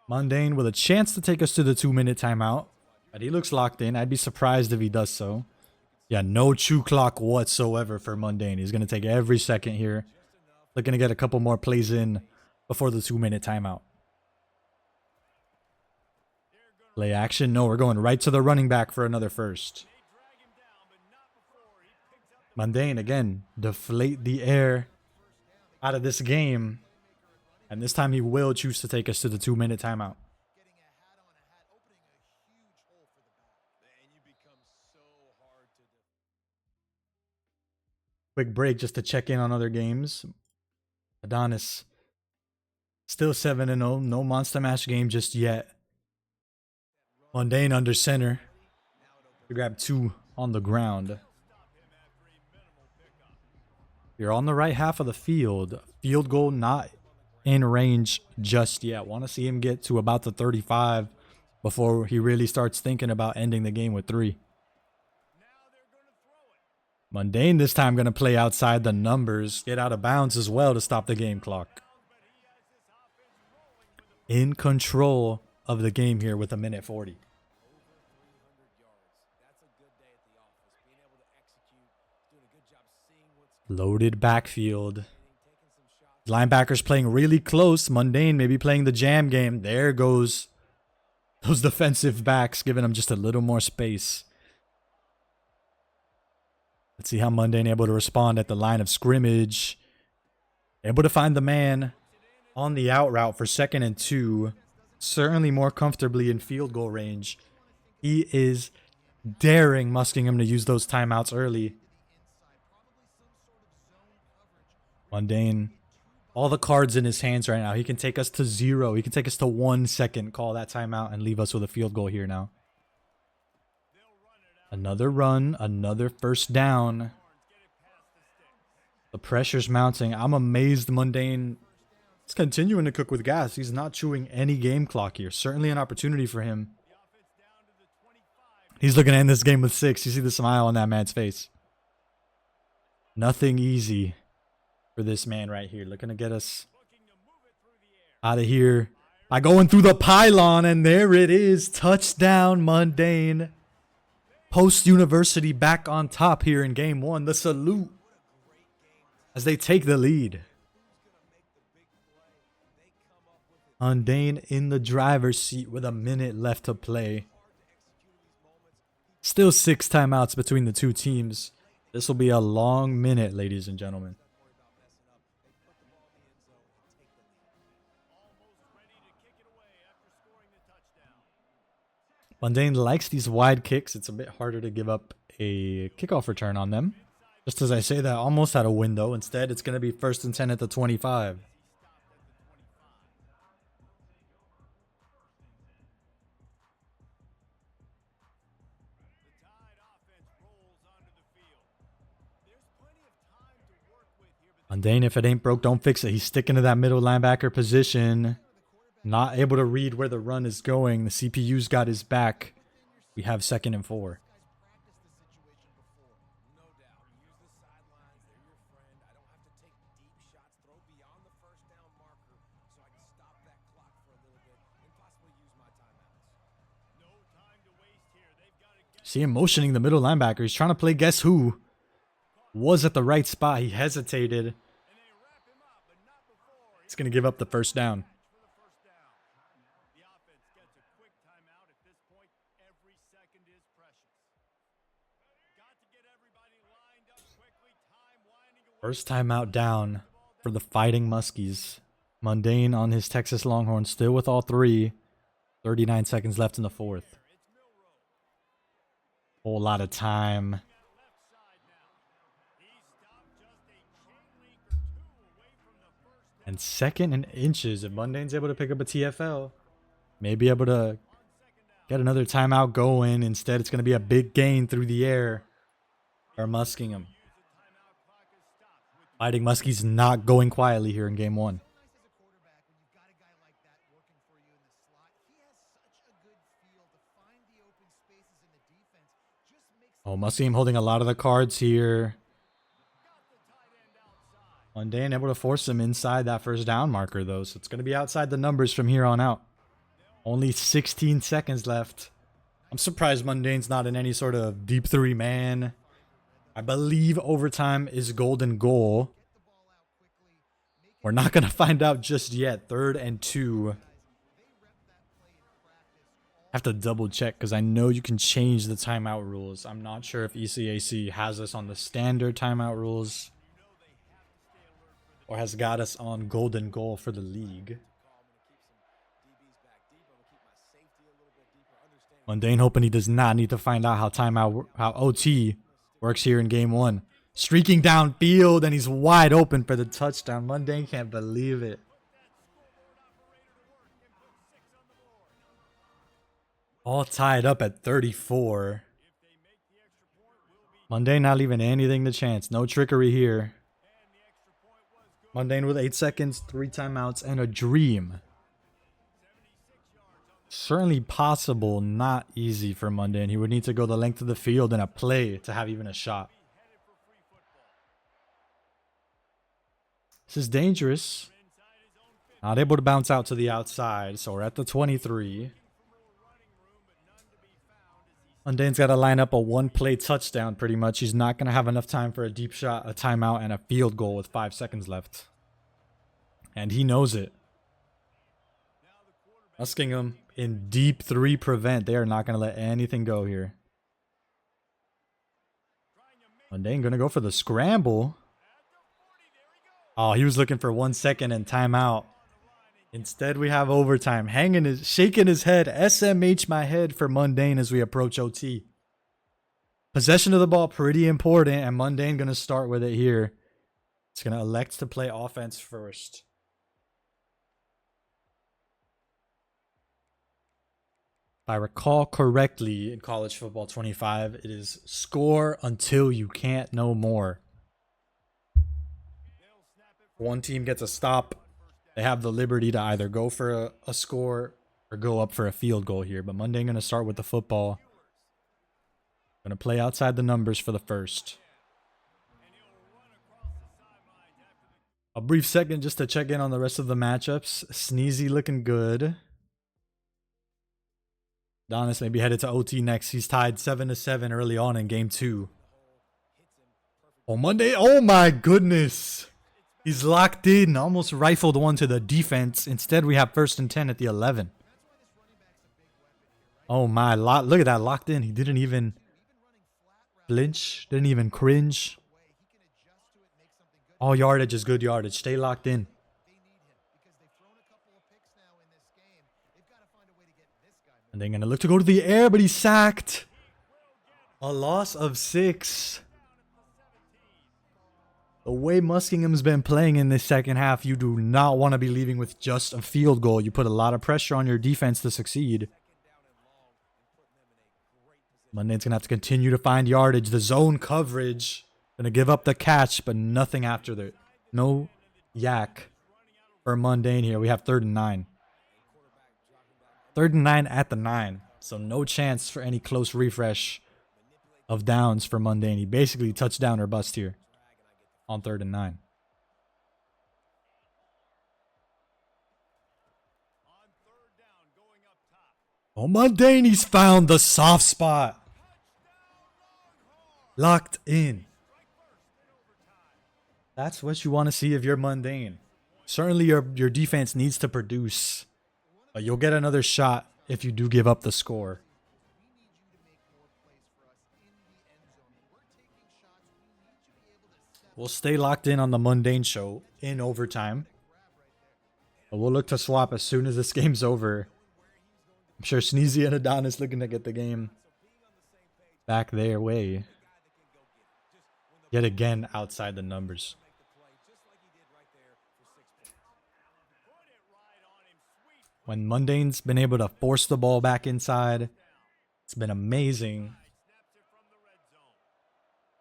Mundayne with a chance to take us to the 2-minute timeout. But he looks locked in. I'd be surprised if he does so. Yeah, no chew clock whatsoever for Mundayne. He's going to take every second here. Looking to get a couple more plays in before the 2-minute timeout. Play action. No, we're going right to the running back for another first. Mundayne, again, deflate the air out of this game. And this time he will choose to take us to the 2-minute timeout. Quick break just to check in on other games. Adonis still 7-0. No monster mash game just yet. Mundayne under center. We grab 2 on the ground. You're on the right half of the field. Field goal not in range just yet. Want to see him get to about the 35 before he really starts thinking about ending the game with 3. Mundayne this time going to play outside the numbers. Get out of bounds as well to stop the game clock. In control of the game here with 1:40. Loaded backfield. Linebackers playing really close. Mundayne maybe playing the jam game. There goes those defensive backs, giving them just a little more space. Let's see how Mundayne able to respond at the line of scrimmage. Able to find the man on the out route for 2nd and 2. Certainly more comfortably in field goal range. He is daring Muskingham to use those timeouts early. Mundayne, all the cards in his hands right now. He can take us to 0. He can take us to 1 second. Call that timeout and leave us with a field goal here now. Another run, another first down. The pressure's mounting. I'm amazed Mundayne is continuing to cook with gas. He's not chewing any game clock here. Certainly an opportunity for him. He's looking to end this game with 6. You see the smile on that man's face. Nothing easy for this man right here. Looking to get us out of here by going through the pylon. And there it is. Touchdown, Mundayne. Post University back on top here in game 1. The salute as they take the lead. Mundayne in the driver's seat with 1 minute left to play. Still 6 timeouts between the two teams. This will be a long minute, ladies and gentlemen. Mundayne likes these wide kicks. It's a bit harder to give up a kickoff return on them. Just as I say that, almost out of window. Instead, it's going to be 1st and 10 at the 25. Mundayne, if it ain't broke, don't fix it. He's sticking to that middle linebacker position. Not able to read where the run is going. The CPU's got his back. We have 2nd and 4. See him motioning the middle linebacker. He's trying to play guess who. Was at the right spot. He hesitated. It's going to give up the first down. First timeout down for the Fighting Muskies. Mundayne on his Texas Longhorn still with all 3. 39 seconds left in the 4th. Whole lot of time. And 2nd and inches. If Mundayne's able to pick up a TFL, may be able to get another timeout going. Instead, it's going to be a big gain through the air for Muskingham. Fighting Muskie's not going quietly here in game one. Oh, Muskie holding a lot of the cards here. Mundayne able to force him inside that first down marker, though, so it's going to be outside the numbers from here on out. Only 16 seconds left. I'm surprised Mundayne's not in any sort of deep three man. I believe overtime is golden goal. We're not going to find out just yet. 3rd and 2. Have to double check because I know you can change the timeout rules. I'm not sure if ECAC has us on the standard timeout rules or has got us on golden goal for the league. Mundayne hoping he does not need to find out how OT works here in game one. Streaking downfield and he's wide open for the touchdown. Mundayne can't believe it. All tied up at 34. Mundayne not leaving anything to chance. No trickery here. Mundayne with 8 seconds, 3 timeouts, and a dream. Certainly possible, not easy for Mundayne. He would need to go the length of the field in a play to have even a shot. This is dangerous. Not able to bounce out to the outside, so we're at the 23. Mundayne's got to line up a one-play touchdown pretty much. He's not going to have enough time for a deep shot, a timeout, and a field goal with 5 seconds left. And he knows it. Muskingham in deep 3 prevent. They are not going to let anything go here. Mundayne going to go for the scramble. Oh, he was looking for 1 second and timeout. Instead, we have overtime. Shaking his head. SMH my head for Mundayne as we approach OT. Possession of the ball pretty important, and Mundayne going to start with it here. It's going to elect to play offense first. If I recall correctly, in College Football 25, it is score until you can't no more. One team gets a stop. They have the liberty to either go for a score or go up for a field goal here. But Mundayne going to start with the football. Going to play outside the numbers for the first. A brief second just to check in on the rest of the matchups. Sneezy looking good. Adonis may be headed to OT next. He's tied 7-7 early on in game 2. Oh, Mundayne. Oh my goodness. He's locked in. Almost rifled one to the defense. Instead, we have 1st and 10 at the 11. Oh my. Look at that. Locked in. He didn't even flinch. Didn't even cringe. All yardage is good yardage. Stay locked in. And they're going to look to go to the air, but he's sacked. A loss of 6. The way Muskingham's been playing in this second half, you do not want to be leaving with just a field goal. You put a lot of pressure on your defense to succeed. Mundayne's going to have to continue to find yardage. The zone coverage. Going to give up the catch, but nothing after the... No yak for Mundayne here. We have 3rd and 9. 3rd and 9 at the 9. So no chance for any close refresh of downs for Mundayne. He basically touchdown or bust here on 3rd and 9. Oh, Mundayne, he's found the soft spot. Locked in. That's what you want to see if you're Mundayne. Certainly your defense needs to produce. But you'll get another shot if you do give up the score. We'll stay locked in on the Mundayne show in overtime. But we'll look to swap as soon as this game's over. I'm sure Sneezy and Adonis looking to get the game back their way. Yet again, outside the numbers. When Mundayne's been able to force the ball back inside, it's been amazing.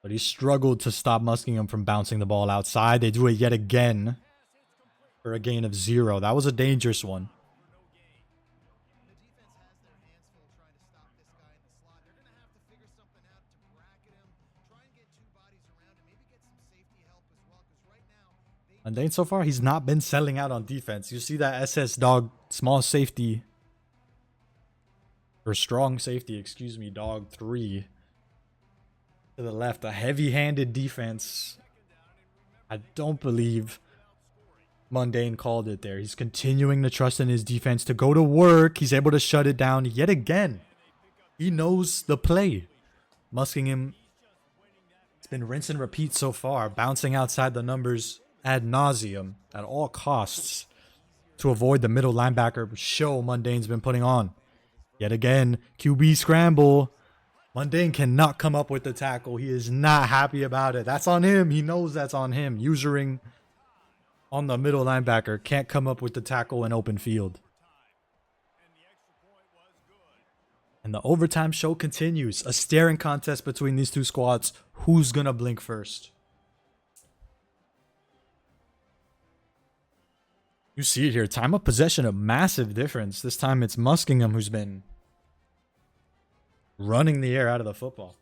But he struggled to stop Muskingum from bouncing the ball outside. They do it yet again for a gain of 0. That was a dangerous one. Mundayne so far, he's not been selling out on defense. You see that SS dog, small safety, or strong safety, excuse me, dog 3 to the left. A heavy-handed defense. I don't believe Mundayne called it there. He's continuing to trust in his defense to go to work. He's able to shut it down yet again. He knows the play. Muskingum, it's been rinse and repeat so far, bouncing outside the numbers ad nauseum at all costs to avoid the middle linebacker show Mundayne's been putting on. Yet again, QB scramble. Mundayne cannot come up with the tackle. He is not happy about it. That's on him. He knows that's on him. Usuring on the middle linebacker. Can't come up with the tackle in open field. And the overtime show continues. A staring contest between these two squads. Who's going to blink first? You see it here. Time of possession, a massive difference. This time it's Muskingum who's been running the air out of the football.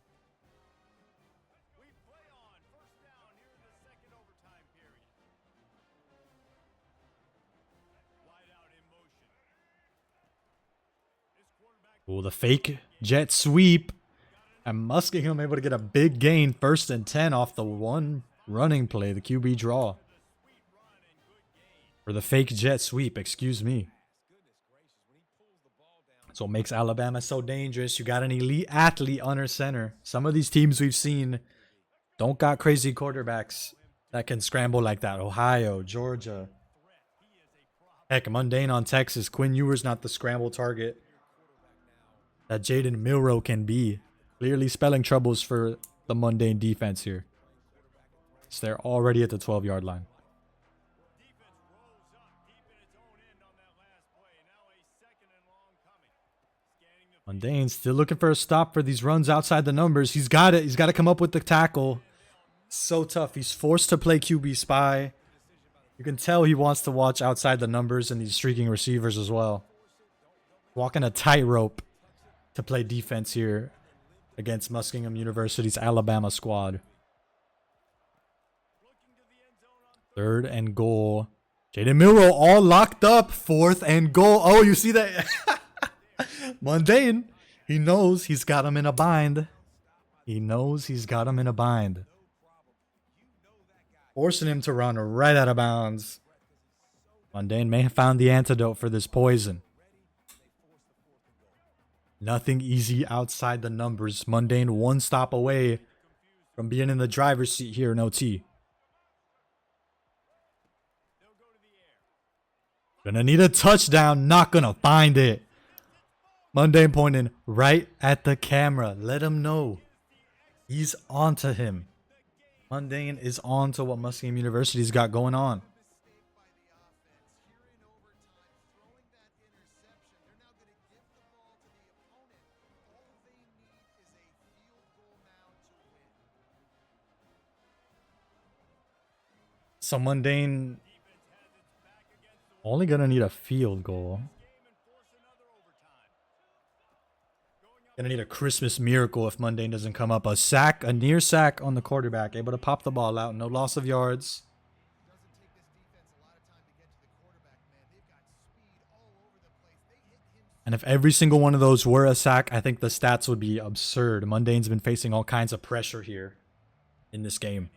Oh, the fake jet sweep. And Muskingum able to get a big gain. 1st and 10 off the one running play, the QB draw. Or the fake jet sweep, excuse me. That's what makes Alabama so dangerous. You got an elite athlete under center. Some of these teams we've seen don't got crazy quarterbacks that can scramble like that. Ohio, Georgia. Heck, Mundayne on Texas. Quinn Ewer's not the scramble target that Jaden Milroe can be. Clearly spelling troubles for the Mundayne defense here. So they're already at the 12-yard line. Mundayne still looking for a stop for these runs outside the numbers. He's got it. He's got to come up with the tackle. So tough. He's forced to play QB spy. You can tell he wants to watch outside the numbers and these streaking receivers as well. Walking a tightrope to play defense here against Muskingum University's Alabama squad. 3rd and goal. Jaden Milroe all locked up. 4th and goal. Oh, you see that? Mundayne, he knows he's got him in a bind. He knows he's got him in a bind. Forcing him to run right out of bounds. Mundayne may have found the antidote for this poison. Nothing easy outside the numbers. Mundayne one stop away from being in the driver's seat here in OT. Gonna need a touchdown. Not gonna find it. Mundayne pointing right at the camera. Let him know. He's on to him. Mundayne is on to what Muskingum University's got going on. So Mundayne only gonna need a field goal. Gonna need a Christmas miracle if Mundayne doesn't come up. A sack, a near sack on the quarterback. Able to pop the ball out. No loss of yards. And if every single one of those were a sack, I think the stats would be absurd. Mundayne's been facing all kinds of pressure here in this game.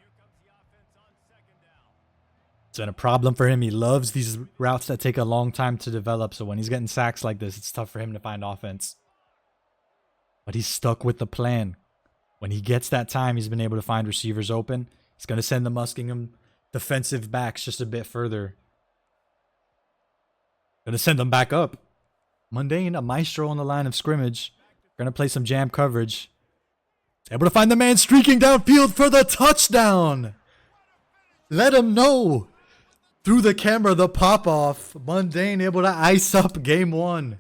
It's been a problem for him. He loves these routes that take a long time to develop. So when he's getting sacks like this, it's tough for him to find offense. But he's stuck with the plan. When he gets that time, he's been able to find receivers open. He's going to send the Muskingum defensive backs just a bit further. Going to send them back up. Mundayne, a maestro on the line of scrimmage. Going to play some jam coverage. Able to find the man streaking downfield for the touchdown. Let him know. Through the camera, the pop-off. Mundayne able to ice up game 1.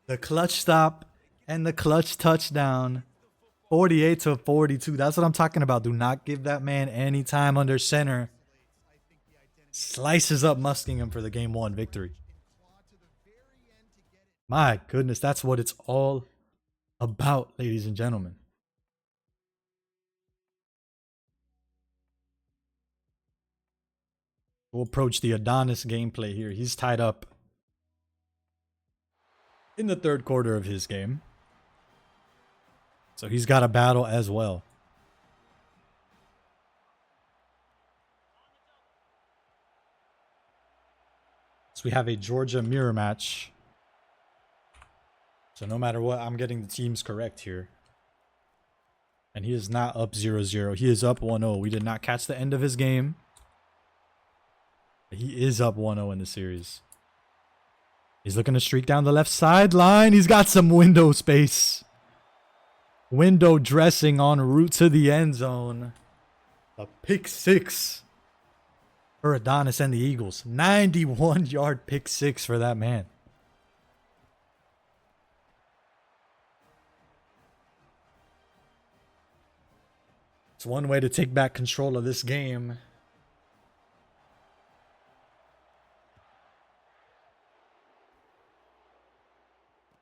The clutch stop and the clutch touchdown. 48-42. That's what I'm talking about. Do not give that man any time under center. Slices up Muskingham for the game 1 victory. My goodness, that's what it's all about, ladies and gentlemen. We'll approach the Adonis gameplay here. He's tied up in the third quarter of his game. So he's got a battle as well. So we have a Georgia mirror match. So no matter what, I'm getting the teams correct here. And he is not up 0-0. He is up 1-0. We did not catch the end of his game. But he is up 1-0 in the series. He's looking to streak down the left sideline. He's got some window space. Window dressing en route to the end zone. A pick 6 for Adonis and the Eagles. 91-yard pick 6 for that man. It's one way to take back control of this game.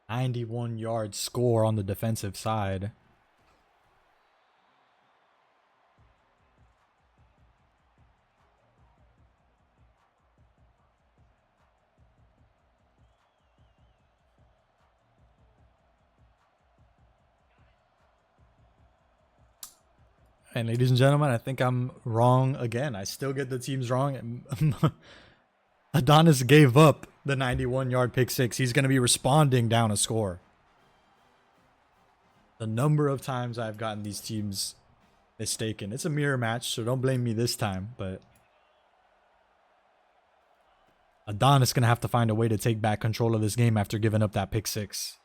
"91-yard score on the defensive side." And ladies and gentlemen, I think I'm wrong again. I still get the teams wrong. Adonis gave up the 91-yard pick 6. He's going to be responding down a score. The number of times I've gotten these teams mistaken. It's a mirror match, so don't blame me this time. But Adonis going to have to find a way to take back control of this game after giving up that pick 6.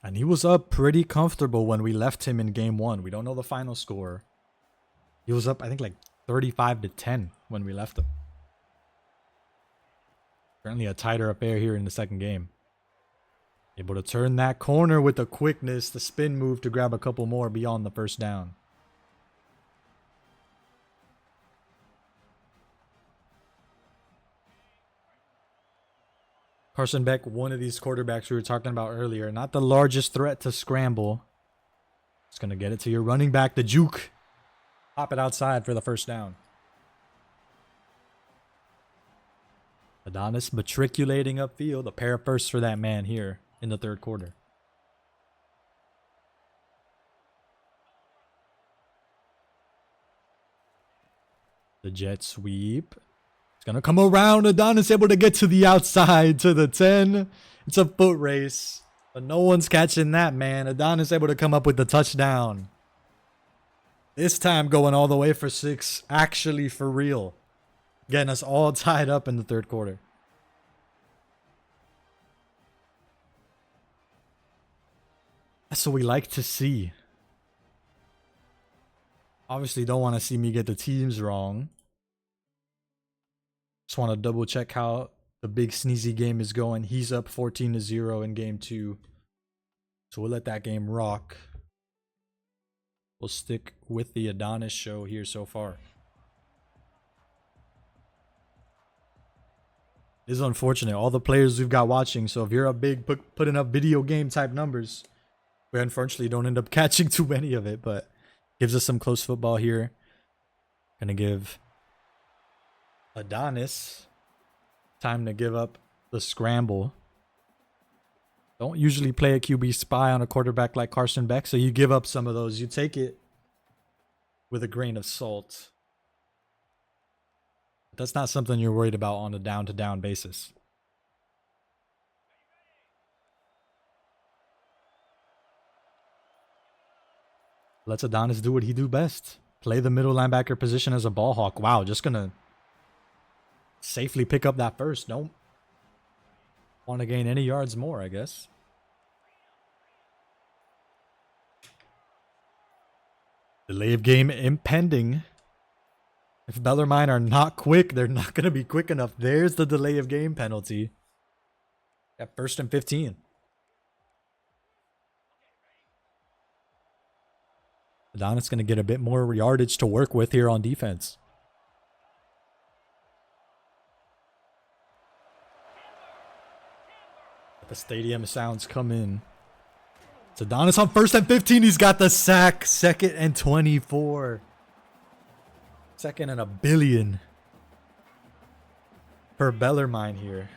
And he was up pretty comfortable when we left him in game 1. We don't know the final score. He was up, I think, like 35-10 when we left him. Currently a tighter affair here in the second game. Able to turn that corner with the quickness, the spin move to grab a couple more beyond the first down. Carson Beck, one of these quarterbacks we were talking about earlier. Not the largest threat to scramble. Just going to get it to your running back, the juke. Pop it outside for the first down. Adonis matriculating upfield. A pair of firsts for that man here in the third quarter. The jet sweep. It's going to come around. Adonis able to get to the outside to the 10. It's a foot race. But no one's catching that, man. Adonis able to come up with the touchdown. This time going all the way for 6. Actually for real. Getting us all tied up in the third quarter. That's what we like to see. Obviously don't want to see me get the teams wrong. Just want to double check how the Big Sneezy game is going. He's up 14-0 in game 2. So we'll let that game rock. We'll stick with the Adonis show here so far. It is unfortunate. All the players we've got watching. So if you're a big putting up video game type numbers, we unfortunately don't end up catching too many of it. But gives us some close football here. Gonna give Adonis time to give up the scramble. Don't usually play a QB spy on a quarterback like Carson Beck, so you give up some of those. You take it with a grain of salt. That's not something you're worried about on a down-to-down basis. Let's Adonis do what he do best. Play the middle linebacker position as a ball hawk. Wow, just gonna safely pick up that first. Don't want to gain any yards more, I guess. Delay of game impending. If Bellarmine are not quick, they're not going to be quick enough. There's the delay of game penalty. At 1st and 15. Adonis going to get a bit more yardage to work with here on defense. The stadium sounds come in. It's Adonis on 1st and 15. He's got the sack. 2nd and 24. 2nd and a billion. For Bellarmine here.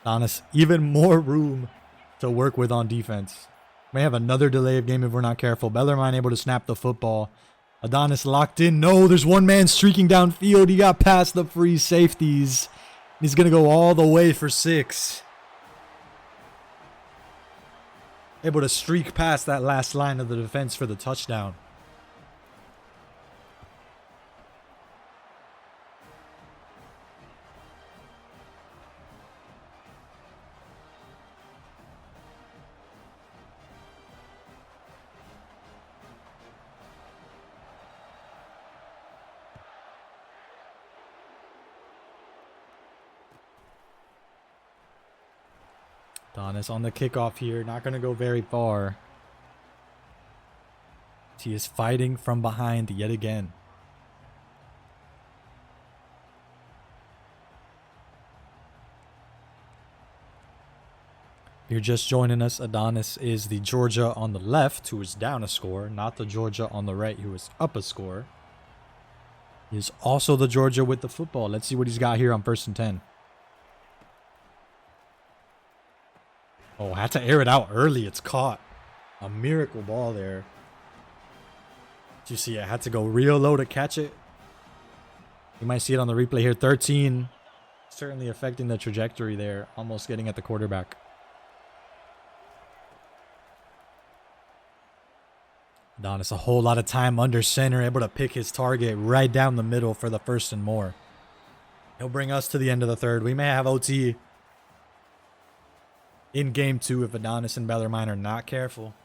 Adonis, even more room to work with on defense. May have another delay of game if we're not careful. Bellarmine able to snap the football. Adonis locked in. No, there's one man streaking downfield. He got past the free safeties. He's going to go all the way for 6. Able to streak past that last line of the defense for the touchdown. Adonis on the kickoff here. Not going to go very far. He is fighting from behind yet again. If you're just joining us, Adonis is the Georgia on the left who is down a score, not the Georgia on the right who is up a score. He is also the Georgia with the football. Let's see what he's got here on 1st and 10. Oh, had to air it out early. It's caught. A miracle ball there. Did you see it? Had to go real low to catch it. You might see it on the replay here. 13. Certainly affecting the trajectory there. Almost getting at the quarterback. Adonis a whole lot of time under center. Able to pick his target right down the middle for the 1st and more. He'll bring us to the end of the 3rd. We may have OT in game 2 if Adonis and Bellarmine are not careful.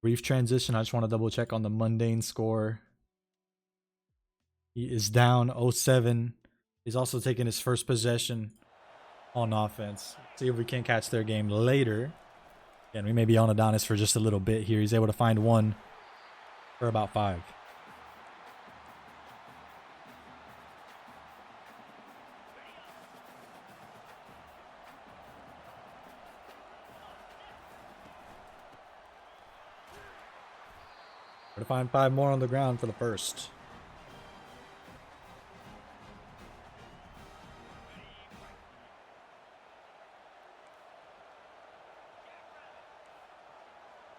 Brief transition. I just want to double check on the Mundayne score. He is down 0-7. He's also taking his first possession on offense. See if we can catch their game later. Again, we may be on Adonis for just a little bit here. He's able to find one for about 5. To find 5 more on the ground for the 1st.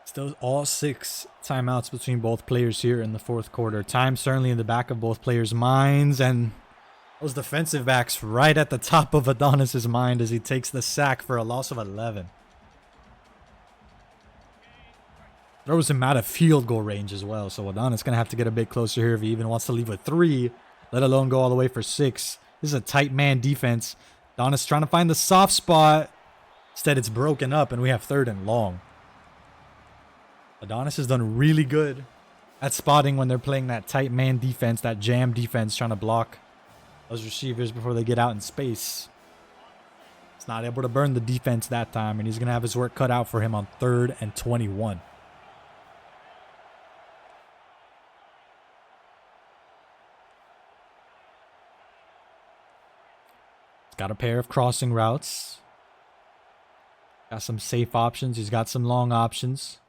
Still all 6 timeouts between both players here in the 4th quarter. Time certainly in the back of both players' minds, and those defensive backs right at the top of Adonis's mind as he takes the sack for a loss of 11. Throws him out of field goal range as well. So Adonis going to have to get a bit closer here if he even wants to leave with 3, let alone go all the way for 6. This is a tight man defense. Adonis trying to find the soft spot. Instead, it's broken up and we have 3rd and long. Adonis has done really good at spotting when they're playing that tight man defense, that jam defense, trying to block those receivers before they get out in space. He's not able to burn the defense that time, and he's going to have his work cut out for him on 3rd and 21. Got a pair of crossing routes. Got some safe options. He's got some long options.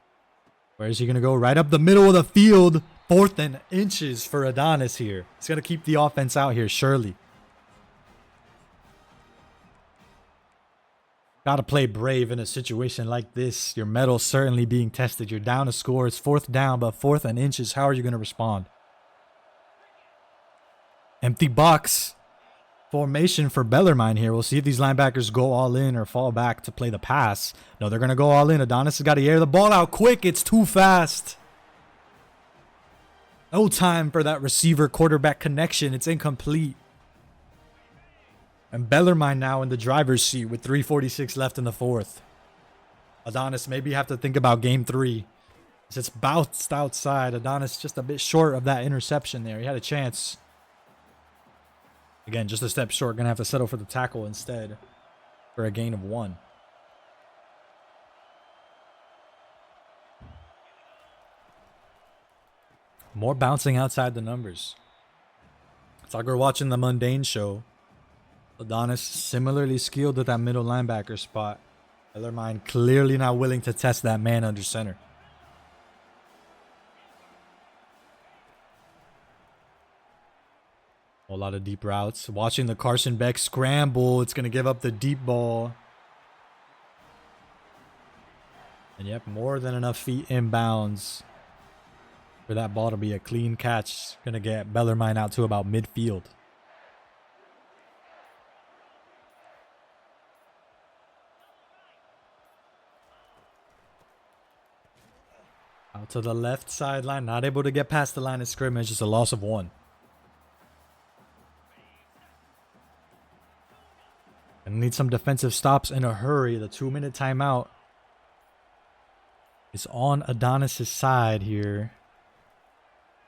Where is he going to go? Right up the middle of the field. 4th and inches for Adonis here. He's going to keep the offense out here, surely. Got to play brave in a situation like this. Your metal's certainly being tested. You're down a score. It's 4th down, but 4th and inches. How are you going to respond? Empty box formation for Bellarmine here. We'll see if these linebackers go all in or fall back to play the pass. No, they're going to go all in. Adonis has got to air the ball out quick. It's too fast. No time for that receiver quarterback connection. It's incomplete. And Bellarmine now in the driver's seat with 3:46 left in the 4th. Adonis maybe have to think about game 3. It's bounced outside. Adonis just a bit short of that interception there. He had a chance. Again, just a step short. Gonna have to settle for the tackle instead for a gain of 1. More bouncing outside the numbers. It's like we're watching the Mundayne show. Adonis similarly skilled at that middle linebacker spot. Bellarmine clearly not willing to test that man under center. A lot of deep routes. Watching the Carson Beck scramble. It's going to give up the deep ball. And yep, more than enough feet inbounds for that ball to be a clean catch. Going to get Bellarmine out to about midfield. Out to the left sideline. Not able to get past the line of scrimmage. Just a loss of 1. And need some defensive stops in a hurry. The 2-minute timeout is on Adonis' side here.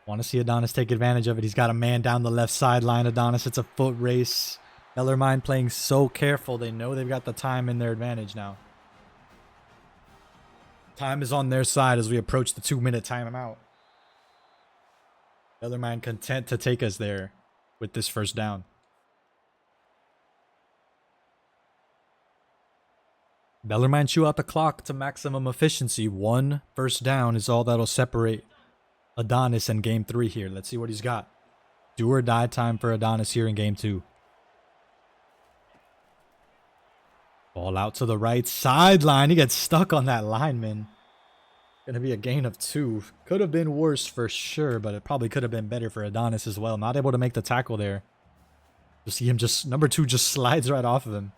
Want to see Adonis take advantage of it. He's got a man down the left sideline. Adonis, it's a foot race. Bellarmine playing so careful. They know they've got the time in their advantage now. Time is on their side as we approach the 2-minute timeout. Bellarmine content to take us there with this first down. Bellarmine chew out the clock to maximum efficiency. 1 first down is all that'll separate Adonis in game 3 here. Let's see what he's got. Do or die time for Adonis here in game 2. Ball out to the right sideline. He gets stuck on that lineman. Gonna be a gain of 2. Could have been worse for sure, but it probably could have been better for Adonis as well. Not able to make the tackle there. You see him just, number 2 just slides right off of him.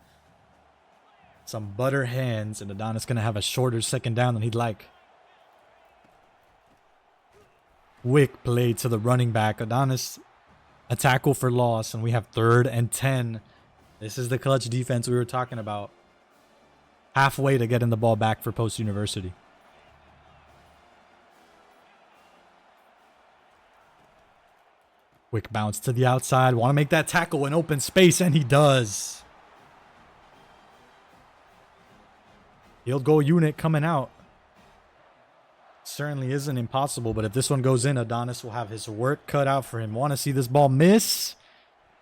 Some butter hands, and Adonis gonna have a shorter second down than he'd like. Quick play to the running back. Adonis, a tackle for loss, and we have 3rd and 10. This is the clutch defense we were talking about. Halfway to getting the ball back for Post University. Quick bounce to the outside. Want to make that tackle in open space, and he does. Field goal unit coming out. Certainly isn't impossible, but if this one goes in, Adonis will have his work cut out for him. Want to see this ball miss?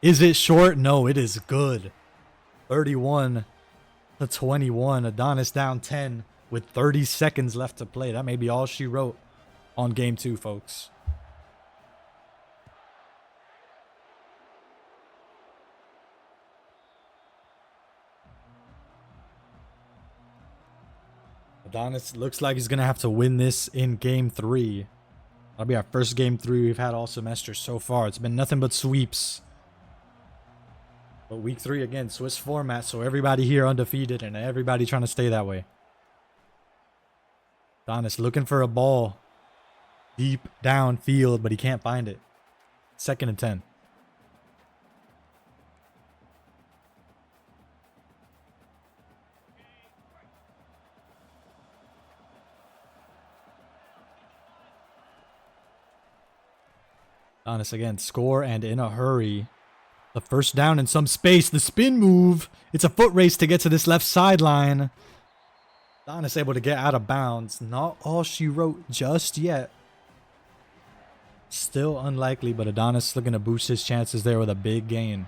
Is it short? No, it is good. 31-21. Adonis down 10 with 30 seconds left to play. That may be all she wrote on game 2, folks. Adonis looks like he's going to have to win this in game 3. That'll be our first game 3 we've had all semester so far. It's been nothing but sweeps. But week 3, again, Swiss format, so everybody here undefeated and everybody trying to stay that way. Adonis looking for a ball deep downfield, but he can't find it. 2nd and 10. Adonis again, score and in a hurry. The first down in some space. The spin move. It's a foot race to get to this left sideline. Adonis able to get out of bounds. Not all she wrote just yet. Still unlikely, but Adonis looking to boost his chances there with a big gain.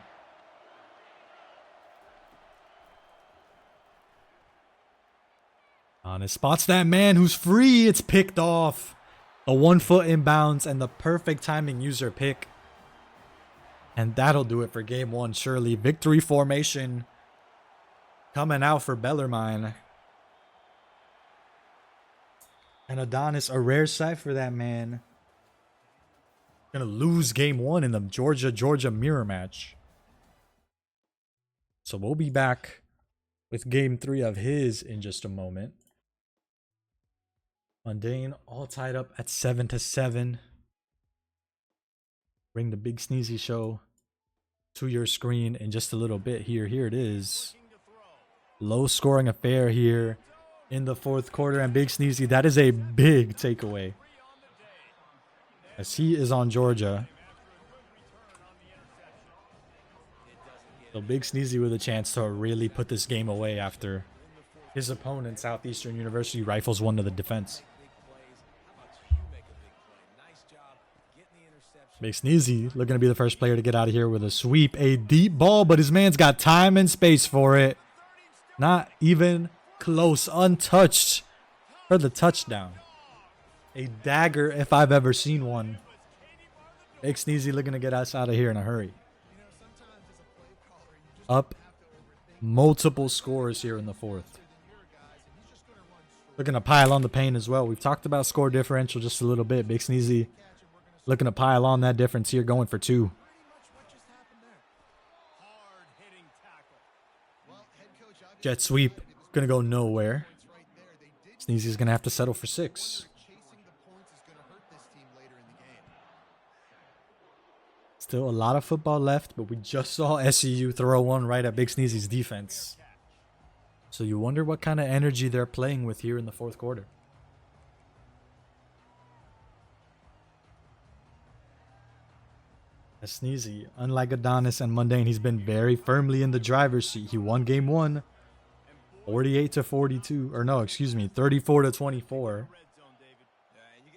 Adonis spots that man who's free. It's picked off. A 1 foot inbounds and the perfect timing user pick. And that'll do it for game 1, surely. Victory formation coming out for Bellarmine. And Adonis, a rare sight for that man. Gonna lose game 1 in the Georgia mirror match. So we'll be back with game 3 of his in just a moment. Mundayne all tied up at 7-7. Bring the Big Sneezy show to your screen in just a little bit here. Here it is. Low scoring affair here in the fourth quarter. And Big Sneezy, that is a big takeaway, as he is on Georgia. So Big Sneezy with a chance to really put this game away after his opponent, Southeastern University, rifles one to the defense. Big Sneezy looking to be the first player to get out of here with a sweep. A deep ball, but his man's got time and space for it. Not even close. Untouched for the touchdown. A dagger if I've ever seen one. Big Sneezy looking to get us out of here in a hurry. Up multiple scores here in the fourth. Looking to pile on the pain as well. We've talked about score differential just a little bit. Big Sneezy looking to pile on that difference here, going for 2. Jet sweep. Going to go nowhere. Sneezy's going to have to settle for 6. Still a lot of football left, but we just saw SEU throw one right at Big Sneezy's defense. So you wonder what kind of energy they're playing with here in the fourth quarter. Sneezy, unlike Adonis and Mundayne, he's been very firmly in the driver's seat. He won game 1, 48-42, or no, excuse me, 34-24.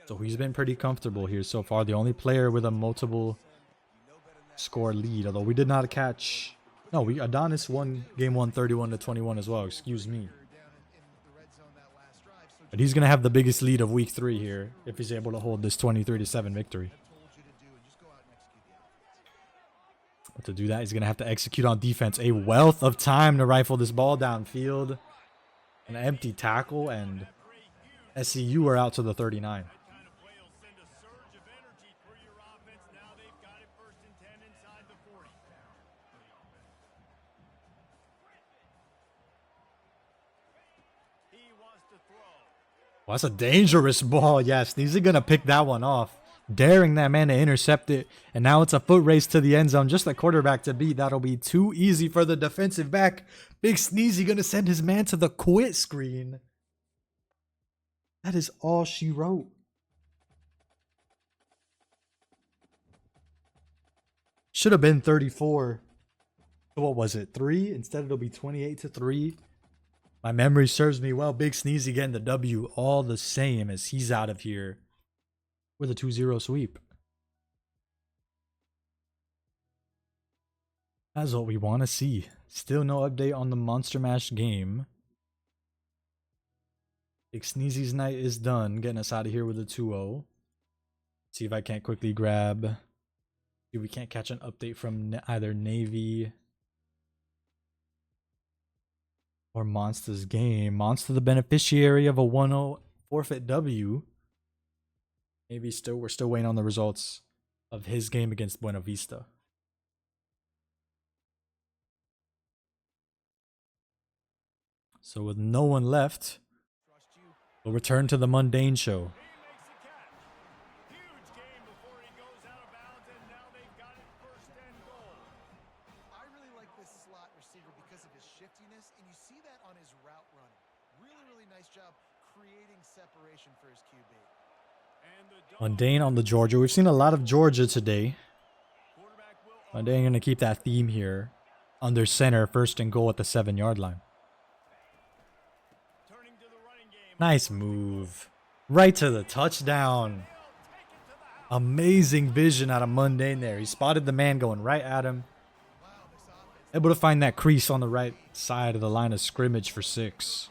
So he's been pretty comfortable here so far. The only player with a multiple score lead, although we did not catch. No, Adonis won game 1, 31-21 as well. Excuse me. But he's gonna have the biggest lead of week 3 here if he's able to hold this 23-7 victory. But to do that, he's going to have to execute on defense. A wealth of time to rifle this ball downfield. An empty tackle, and SEU are out to the 39. Well, that's a dangerous ball. Yes, these are going to pick that one off. Daring that man to intercept it. And now it's a foot race to the end zone. Just the quarterback to beat. That'll be too easy for the defensive back. Big Sneezy going to send his man to the quit screen. That is all she wrote. Should have been 34. What was it? 3? Instead it'll be 28-3. My memory serves me well. Big Sneezy getting the W all the same as he's out of here with a 2-0 sweep. That's what we want to see. Still no update on the Monster Mash game. Big Sneezy's night is done, getting us out of here with a 2-0. See if I can't quickly grab. See if we can't catch an update from either Navy or Monstah's game. Monstah the beneficiary of a 1-0 forfeit W. Maybe we're still waiting on the results of his game against Buena Vista. So with no one left, we'll return to the Mundayne show. I really like this slot receiver because of his shiftiness, and you see that on his route running. Really nice job creating separation for his QB. Mundayne on the Georgia. We've seen a lot of Georgia today. Mundayne going to keep that theme here. Under center, 1st and goal at the 7-yard line. Nice move. Right to the touchdown. Amazing vision out of Mundayne there. He spotted the man going right at him. Able to find that crease on the right side of the line of scrimmage for 6.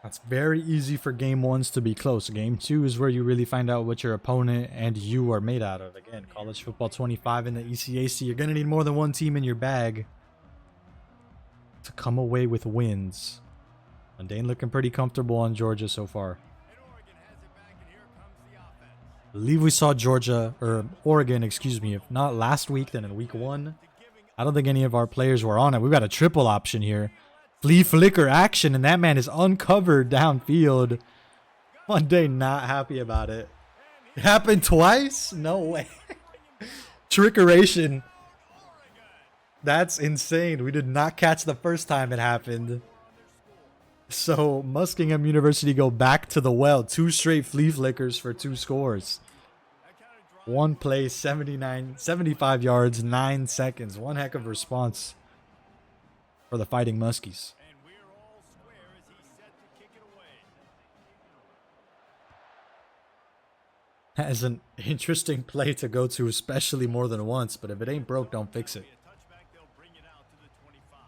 That's very easy for game 1s to be close. Game 2 is where you really find out what your opponent and you are made out of. Again, college football 25 in the ECAC. You're going to need more than one team in your bag to come away with wins. Mundayne looking pretty comfortable on Georgia so far. I believe we saw Oregon, excuse me, if not last week, then in week 1. I don't think any of our players were on it. We've got a triple option here. Flea flicker action, and that man is uncovered downfield. Mundayne not happy about it. It happened twice? No way. Trickeration. That's insane. We did not catch the first time it happened. So Muskingum University go back to the well. 2 straight flea flickers for 2 scores. One play, 75 yards, 9 seconds. One heck of a response for the Fighting Muskies. And we're all square as he's set to kick it away. That is an interesting play to go to, especially more than once. But if it ain't broke, don't fix it. A touchback, they'll bring it out to the 25.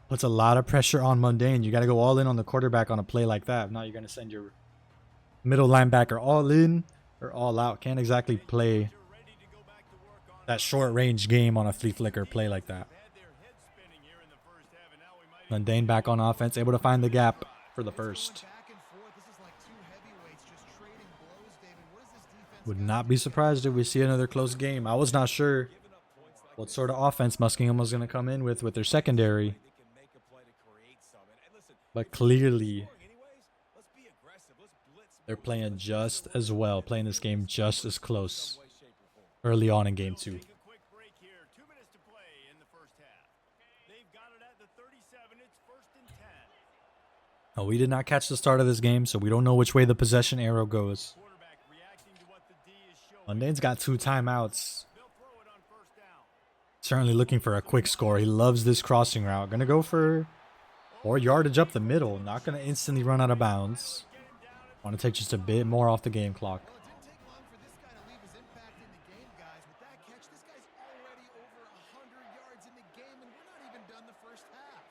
Puts a lot of pressure on Mundayne. You got to go all in on the quarterback on a play like that. If not, you're going to send your middle linebacker all in or all out. Can't exactly play You're ready to go back to work on that short range game on a flea flicker play like that. had their heads spinning here in the first half, and now we might Mundayne back on offense, able to find the gap for the first. Back and forth. This is like two heavyweights just trading blows, David. What is this defense? Would not be surprised if we see another close game. I was not sure what sort of offense Muskingum was going to come in with their secondary. But clearly, they're playing just as well, playing this game just as close early on in game 2. take a quick break here. 2 minutes to play in the first half. They've got it at the 37. It's 1st and 10. Now, we did not catch the start of this game, so we don't know which way the possession arrow goes. Quarterback reacting to what the D is showing. Mundayne's got 2 timeouts. They'll throw it on 1st down. Certainly looking for a quick score. He loves this crossing route. Going to go for more yardage up the middle. Not going to instantly run out of bounds. Want to take just a bit more off the game clock. Well, it didn't take long for this guy to leave his impact in the game, guys. With that catch, this guy's already over 100 yards in the game, and we're not even done the first half.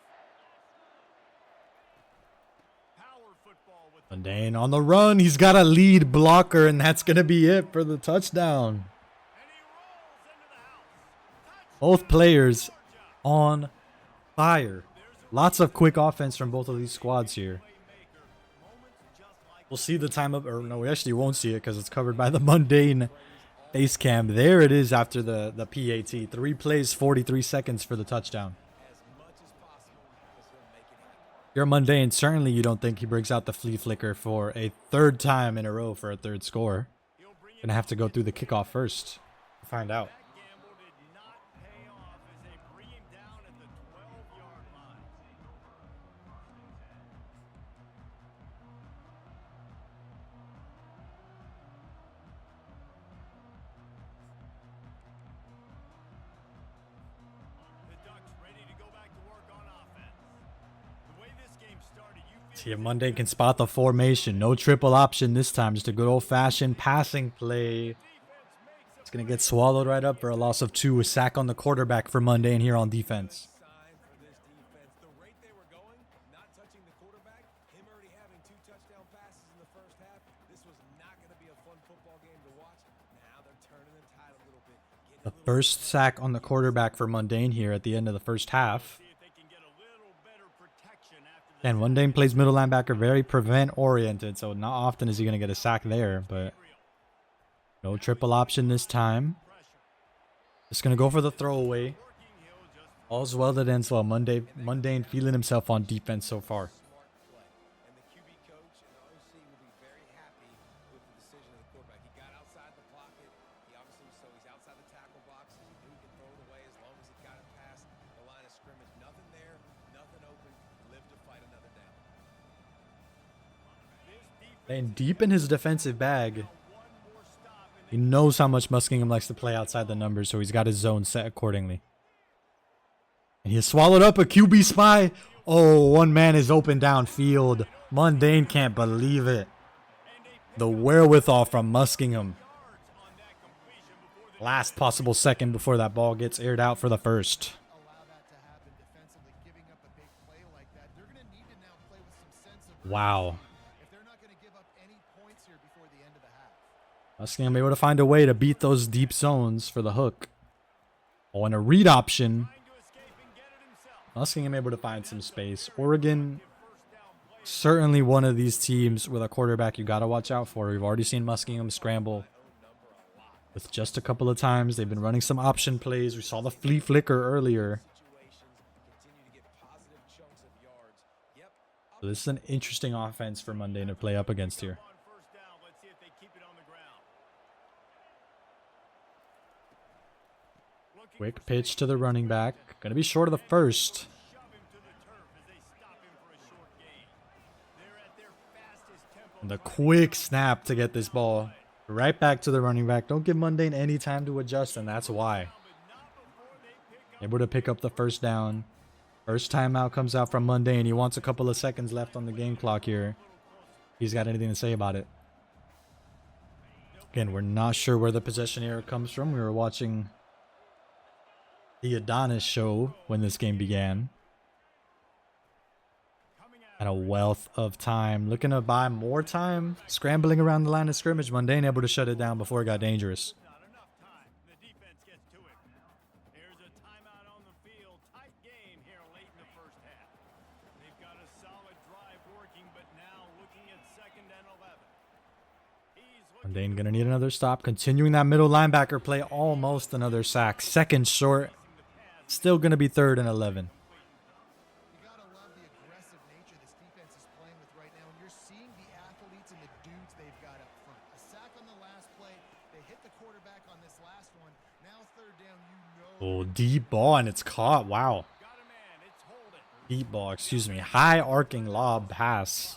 Power football with Mundayne on the run. He's got a lead blocker, and that's going to be it for the touchdown. and he rolls into the house. Both players on fire. Lots of quick offense from both of these squads here. We'll see the time up, or no, we actually won't see it because it's covered by the Mundayne face cam. There it is after the PAT. 3 plays, 43 seconds for the touchdown. You're Mundayne. Certainly you don't think he brings out the flea flicker for a 3rd time in a row for a 3rd score. Gonna have to go through the kickoff first to find out. That gamble did not pay off as they bring him down at the 12-yard line. The Ducks ready to go back to work on offense. The way this game started, you feel See if Mundayne can spot the formation. No triple option this time. Just a good old-fashioned passing play. It's going to get swallowed right up for a loss of 2. A sack on the quarterback for Mundayne here on defense. Sign for this defense. The rate they were going, not touching the quarterback, him already having 2 touchdown passes in the first half. This was not going to be a fun football game to watch. Now they're turning the tide a little bit. The first sack on the quarterback for Mundayne here at the end of the first half. see if they can get a little better protection after this. And Mundayne plays middle linebacker, very prevent oriented, so not often is he going to get a sack there, but no triple option this time. Just going to go for the throwaway. All's well that ends well. Mundayne feeling himself on defense so far. And the QB coach and the OC will be very happy with the decision of the quarterback. He got outside the pocket. He obviously, so he's outside the tackle box. He knew he could throw it away as long as he got it past the line of scrimmage. Nothing there, nothing open. Live to fight another down. And deep in his defensive bag. He knows how much Muskingum likes to play outside the numbers, so he's got his zone set accordingly. And he has swallowed up a QB spy. Oh, one man is open downfield. Mundayne can't believe it. The wherewithal from Muskingum. Last possible second before that ball gets aired out for the first. Allow that to happen defensively, giving up a big play like that. They're going to need to now play with some sense of Wow. if they're not going to give up any points here before the end of the half. Muskingum able to find a way to beat those deep zones for the hook. Oh, and a read option. Muskingum able to find some space. Oregon, certainly one of these teams with a quarterback you got to watch out for. We've already seen Muskingum scramble with just a couple of times. They've been running some option plays. We saw the flea flicker earlier. Situations continue to get positive chunks of yards. Yep, So this is an interesting offense for Mundayne to play up against here. On first down, let's see if they keep it on the ground. Looking Quick for pitch space. to the running back. Gonna be short of the first. Shove him to the turf as they stop him for a short gain. They're at their fastest tempo. And the trying to quick get snap to get this ball right back to the running back. Don't give Mundayne any time to adjust, and that's why. but not before they pick up. Able to pick up the first down. First timeout comes out from Mundayne. He wants a couple of seconds left on the game clock here. He's got anything to say about it. Again, we're not sure where the possession error comes from. We were watching the Adonis show when this game began. And a wealth of time. Looking to buy more time. Scrambling around the line of scrimmage. Mundayne able to shut it down before it got dangerous. Not enough time. The defense gets to it. Here's a timeout on the field. Tight game here late in the first half. They've got a solid drive working, but now looking at 2nd and 11. Mundayne gonna need another stop. Continuing that middle linebacker play. Almost another sack. Second short. Still gonna be 3rd and 11. You gotta love the aggressive nature this defense is playing with right now, and you're seeing the athletes and the dudes they've got up front. A sack on the last play. They hit the quarterback on this last one. Now 3rd down, Oh, deep ball, and it's caught. Wow. Got a man. It's holding. Deep ball, excuse me. High arcing lob pass.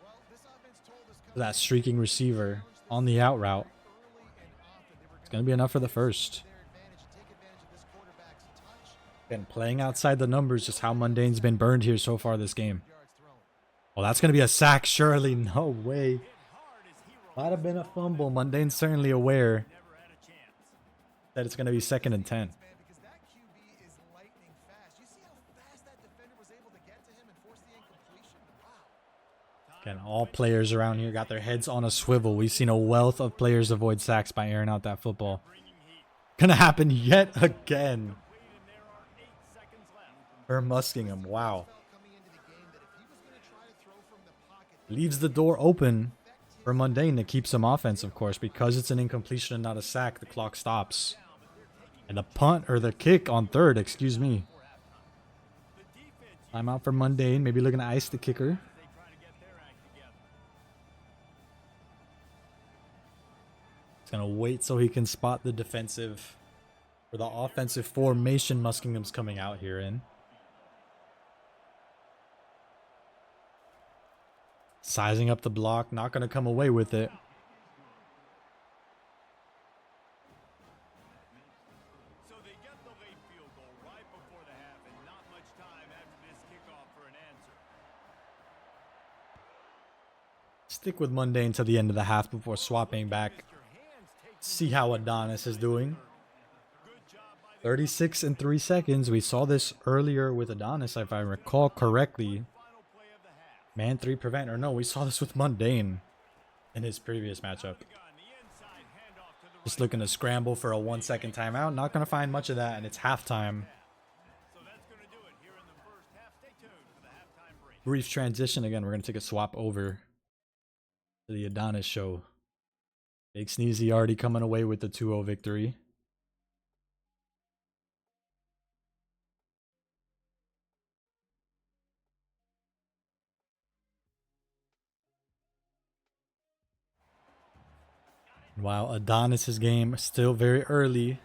Well, this offense told us To that streaking receiver on the out route. early and often they were It's gonna be enough for the first. their advantage and take advantage of this quarterback's touch. And playing outside the numbers, just how Mundayne's been burned here so far this game. Yards thrown. Oh, that's going to be a sack, surely. No way. Hit hard as he rolled. Might have been a fumble. Mundayne's certainly aware Never had a chance. that it's going to be 2nd and 10. Man, because that QB is lightning fast. You see how fast that defender was able to get to him and force the incompletion? Wow. Again, all players around here got their heads on a swivel. We've seen a wealth of players avoid sacks by airing out that football. Bringing heat. Going to happen yet again. Wait, and there are 8 seconds left. For Muskingum. Wow. Felt coming into the game that if he was going to try to throw from the pocket, Leaves the door open for Mundayne to keep some offense, of course. Because it's an incompletion and not a sack, the clock stops. And the punt, or the kick on 3rd, excuse me. The defense Timeout for Mundayne. Maybe looking to ice the kicker. as they try to get their act together. He's going to wait so he can spot the defensive or the offensive formation Muskingum's coming out here in. Sizing up the block. Not going to come away with it. So they get the late field goal right before the half, and not much time after this kickoff for an answer. Stick with Mundayne to the end of the half before swapping back. Your hands take See how Adonis is doing. good job by the 36 and 3 seconds. We saw this earlier with Adonis, if I recall correctly. final play of the half. Man 3 prevent. Or no, we saw this with Mundayne in his previous matchup. Gun, the inside handoff to the Just looking to scramble for a 1-second timeout. Not going to find much of that, and it's halftime. So that's going to do it here in the first half. Stay tuned for the halftime break. Brief transition. Again, we're going to take a swap over to the Adonis show. Big Sneezy already coming away with the 2-0 victory. While Adonis's game still very early,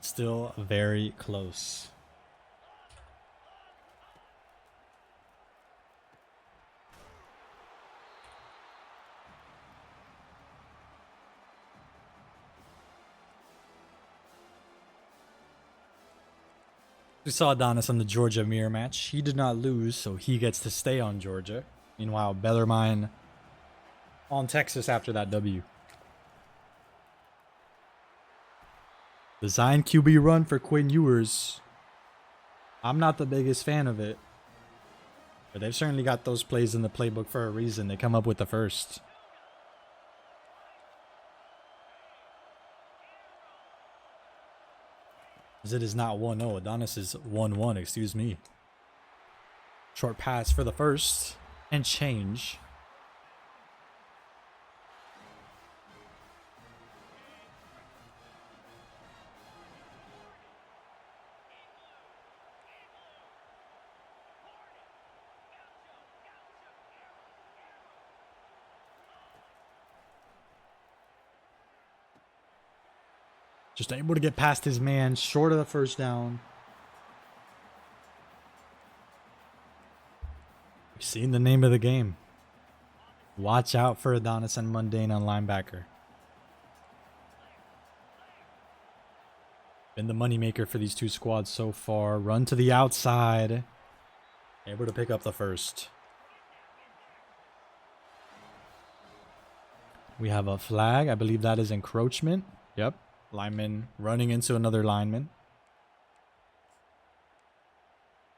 still very close. We saw Adonis on the Georgia mirror match. He did not lose, so he gets to stay on Georgia. Meanwhile, Bellarmine on Texas after that W. Design QB run for Quinn Ewers. I'm not the biggest fan of it, but they've certainly got those plays in the playbook for a reason. They come up with the first. As it is not 1-0. Adonis is 1-1, excuse me. Short pass for the first. And change. Just able to get past his man, short of the first down. You've seen the name of the game. Watch out for Adonis and Mundayne on linebacker. Been the moneymaker for these two squads so far. Run to the outside. Able to pick up the first. We have a flag. I believe that is encroachment. Yep. Lineman running into another lineman.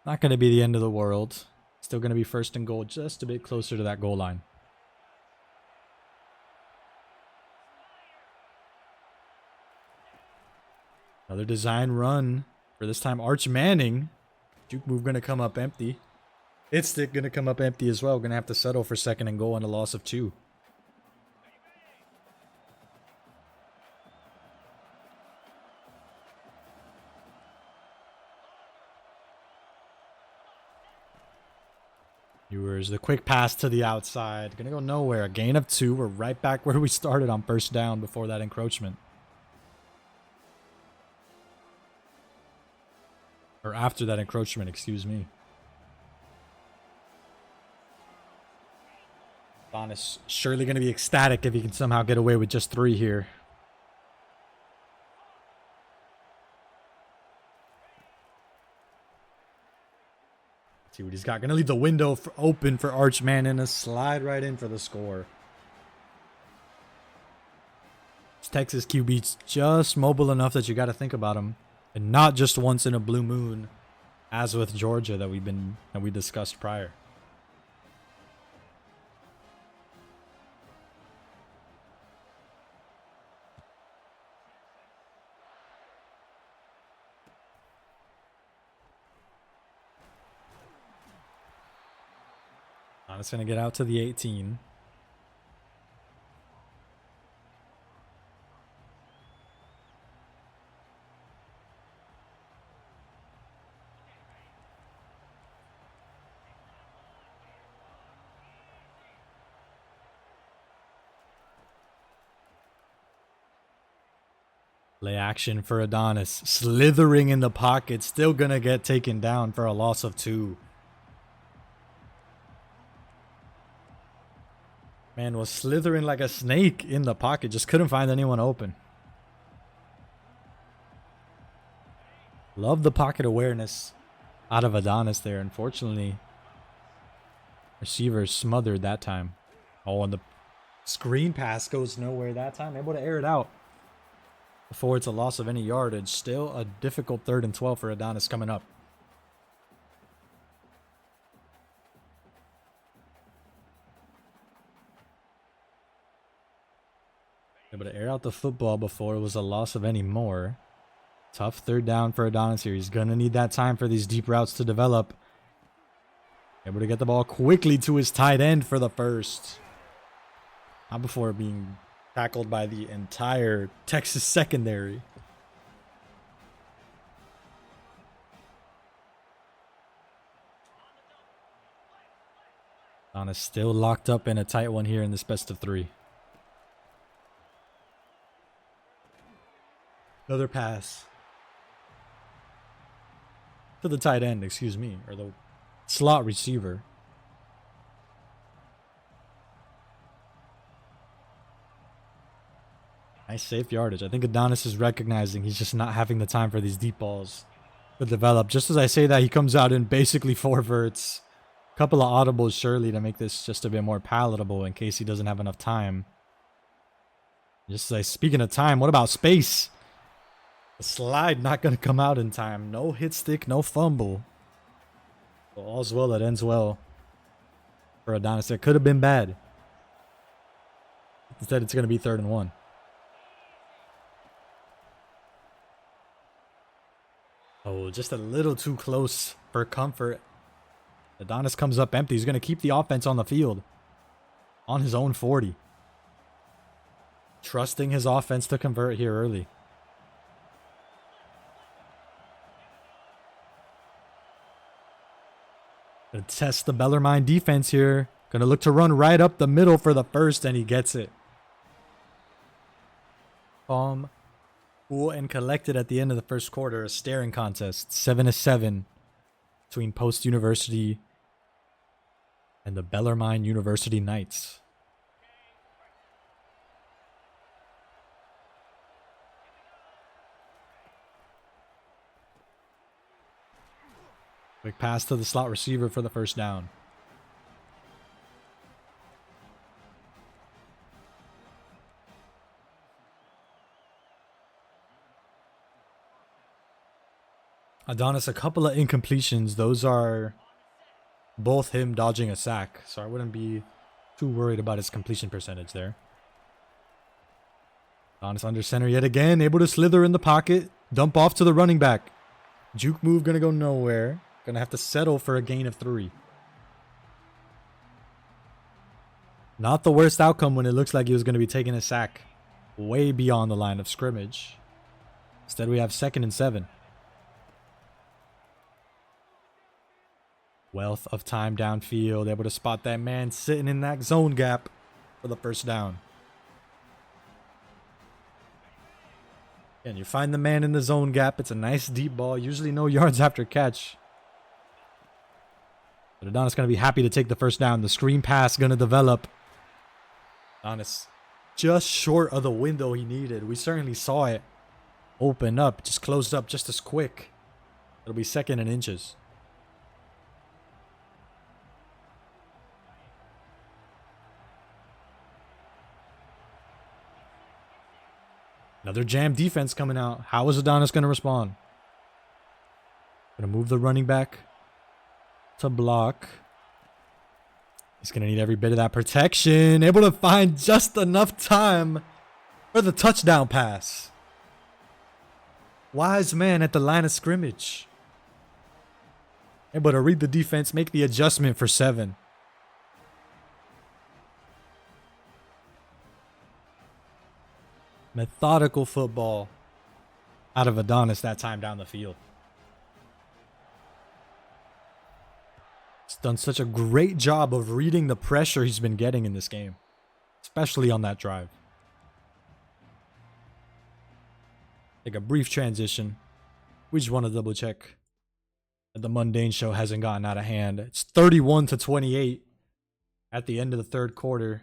Not going to be the end of the world. Still going to be first and goal, just a bit closer to that goal line. Another design run. For this time, Arch Manning. Juke move going to come up empty. It's going to come up empty as well. Going to have to settle for second and goal and a loss of 2. Ewers, the quick pass to the outside. Gonna go nowhere. A gain of 2. We're right back where we started on first down before that encroachment. Or after that encroachment, excuse me. Adonis surely gonna be ecstatic if he can somehow get away with just 3 here. See what he's got. Gonna leave the window open for Arch Manning and slide right in for the score. This Texas QB's just mobile enough that you got to think about him, and not just once in a blue moon, as with Georgia that we discussed prior. It's going to get out to the 18. Play action for Adonis. Slithering in the pocket. Still going to get taken down for a loss of 2. Man was slithering like a snake in the pocket. Just couldn't find anyone open. Love the pocket awareness out of Adonis there. Unfortunately, receiver smothered that time. Oh, and the screen pass goes nowhere that time. Able to air it out before it's a loss of any yardage. Still a difficult 3rd and 12 for Adonis coming up. Able to air out the football before it was a loss of any more. Tough 3rd down for Adonis here. He's going to need that time for these deep routes to develop. Able to get the ball quickly to his tight end for the first. Not before being tackled by the entire Texas secondary. Adonis still locked up in a tight one here in this best of 3. Another pass to the tight end, excuse me, or the slot receiver. Nice safe yardage. I think Adonis is recognizing he's just not having the time for these deep balls to develop. Just as I say that, he comes out and basically forverts. A couple of audibles surely to make this just a bit more palatable in case he doesn't have enough time. Just as speaking of time, what about space? The slide not going to come out in time. No hit stick, no fumble. Well, all's well that ends well for Adonis. That could have been bad. Instead, it's going to be 3rd and 1. Oh, just a little too close for comfort. Adonis comes up empty. He's going to keep the offense on the field on his own 40. Trusting his offense to convert here early. Gonna test the Bellarmine defense here. Gonna look to run right up the middle for the first, and he gets it. Calm, Cool and collected at the end of the first quarter. A staring contest. 7-7 between Post University and the Bellarmine University Knights. Quick pass to the slot receiver for the first down. Adonis, a couple of incompletions. Those are both him dodging a sack. So I wouldn't be too worried about his completion percentage there. Adonis under center yet again. Able to slither in the pocket. Dump off to the running back. Juke move going to go nowhere. Going to have to settle for a gain of 3. Not the worst outcome when it looks like he was going to be taking a sack way beyond the line of scrimmage. Instead, we have 2nd and 7. Wealth of time downfield. Able to spot that man sitting in that zone gap for the first down. And you find the man in the zone gap. It's a nice deep ball. Usually no yards after catch. But Adonis going to be happy to take the first down. The screen pass going to develop. Adonis just short of the window he needed. We certainly saw it open up. Just closed up just as quick. It'll be 2nd and inches. Another jam defense coming out. How is Adonis going to respond? Going to move the running back to block. He's going to need every bit of that protection. Able to find just enough time for the touchdown pass. Wise man at the line of scrimmage. Able to read the defense, make the adjustment for 7. Methodical football out of Adonis that time down the field. He's done such a great job of reading the pressure he's been getting in this game, especially on that drive. Take a brief transition. We just want to double check that the Mundayne show hasn't gotten out of hand. It's 31-28 at the end of the third quarter.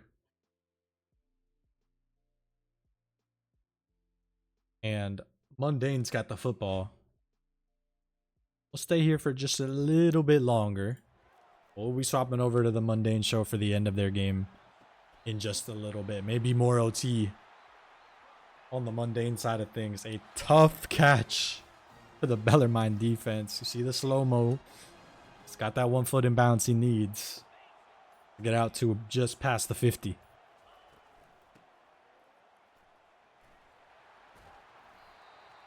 And Mundayne's got the football. We'll stay here for just a little bit longer. We'll be swapping over to the Mundayne show for the end of their game in just a little bit. Maybe more OT on the Mundayne side of things. A tough catch for the Bellarmine defense. You see the slow-mo. He's got that 1 foot in bounds he needs to get out to just past the 50.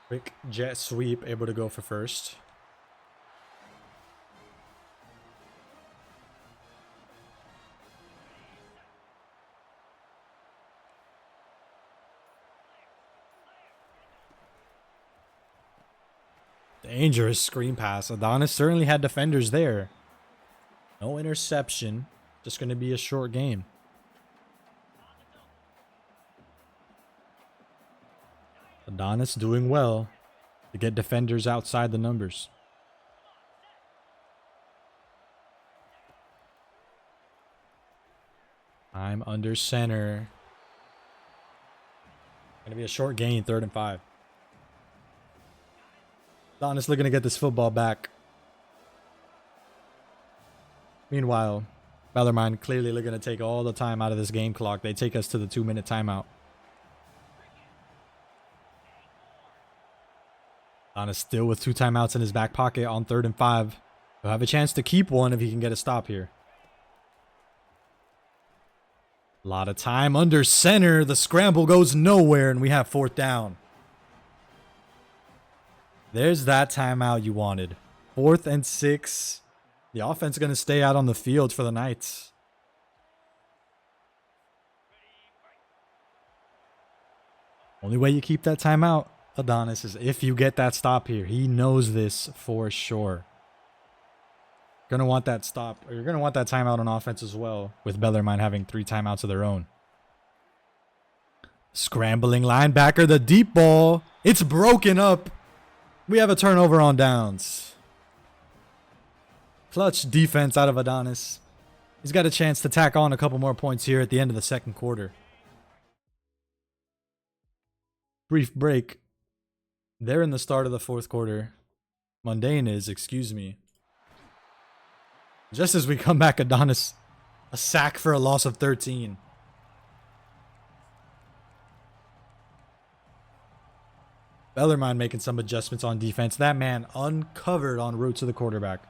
Quick jet sweep, able to go for first. Dangerous screen pass. Adonis certainly had defenders there. No interception. Just going to be a short game. Adonis doing well to get defenders outside the numbers. I'm under center. Going to be a short gain, 3rd and 5. Adonis looking to get this football back. Meanwhile, Bellarmine clearly looking to take all the time out of this game clock. They take us to the 2-minute timeout. Adonis still with 2 timeouts in his back pocket on 3rd and 5. He'll have a chance to keep one if he can get a stop here. A lot of time under center. The scramble goes nowhere, and we have 4th down. There's that timeout you wanted. 4th and 6. The offense is going to stay out on the field for the Knights. Only way you keep that timeout, Adonis, is if you get that stop here. He knows this for sure. Gonna want that stop, or you're gonna want that timeout on offense as well, with Bellarmine having 3 timeouts of their own. Scrambling linebacker, the deep ball. It's broken up. We have a turnover on downs. Clutch defense out of Adonis. He's got a chance to tack on a couple more points here at the end of the second quarter. Brief break. They're in the start of the fourth quarter. Mundayne is, excuse me. Just as we come back, Adonis, a sack for a loss of 13. Bellarmine making some adjustments on defense. That man uncovered en route to the quarterback.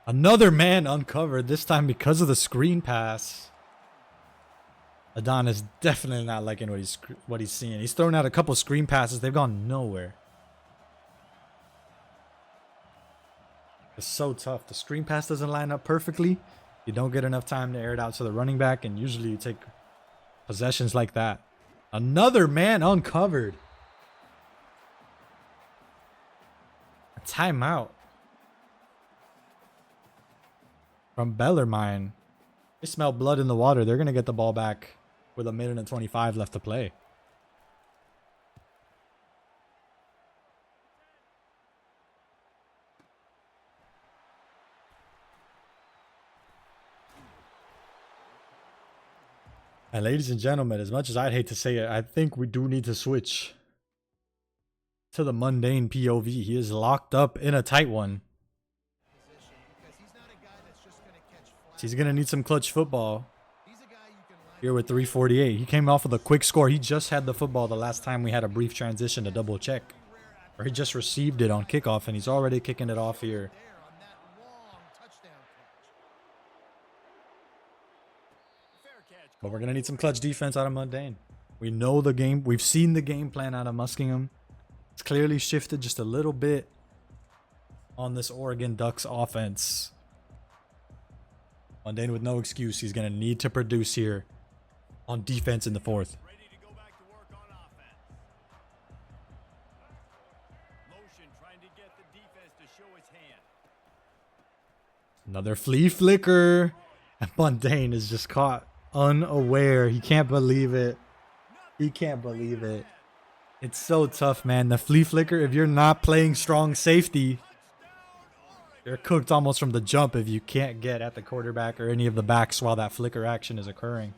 Another man uncovered, this time because of the screen pass. Adonis definitely not liking what he's seeing. He's thrown out a couple screen passes. They've gone nowhere. It's so tough. The screen pass doesn't line up perfectly. You don't get enough time to air it out to the running back, and usually you take possessions like that. Another man uncovered. A timeout from Bellarmine. They smell blood in the water. They're going to get the ball back with 1:25 left to play. And ladies and gentlemen, as much as I'd hate to say it, I think we do need to switch to the Mundayne POV. He is locked up in a tight one. He's going to need some clutch football here with 3:48. He came off with a quick score. He just had the football the last time we had a brief transition to double check. Or he just received it on kickoff, and he's already kicking it off here. But we're going to need some clutch defense out of Mundayne. We know the game. We've seen the game plan out of Muskingum. It's clearly shifted just a little bit on this Oregon Ducks offense. Mundayne with no excuse. He's going to need to produce here on defense in the fourth. Ready to go back to work on offense. Motion trying to get the defense to show its hand. Another flea flicker. And Mundayne is just caught unaware. He can't believe it. He can't believe it. It's so tough, man. The flea flicker, if you're not playing strong safety, you're cooked almost from the jump if you can't get at the quarterback or any of the backs while that flicker action is occurring.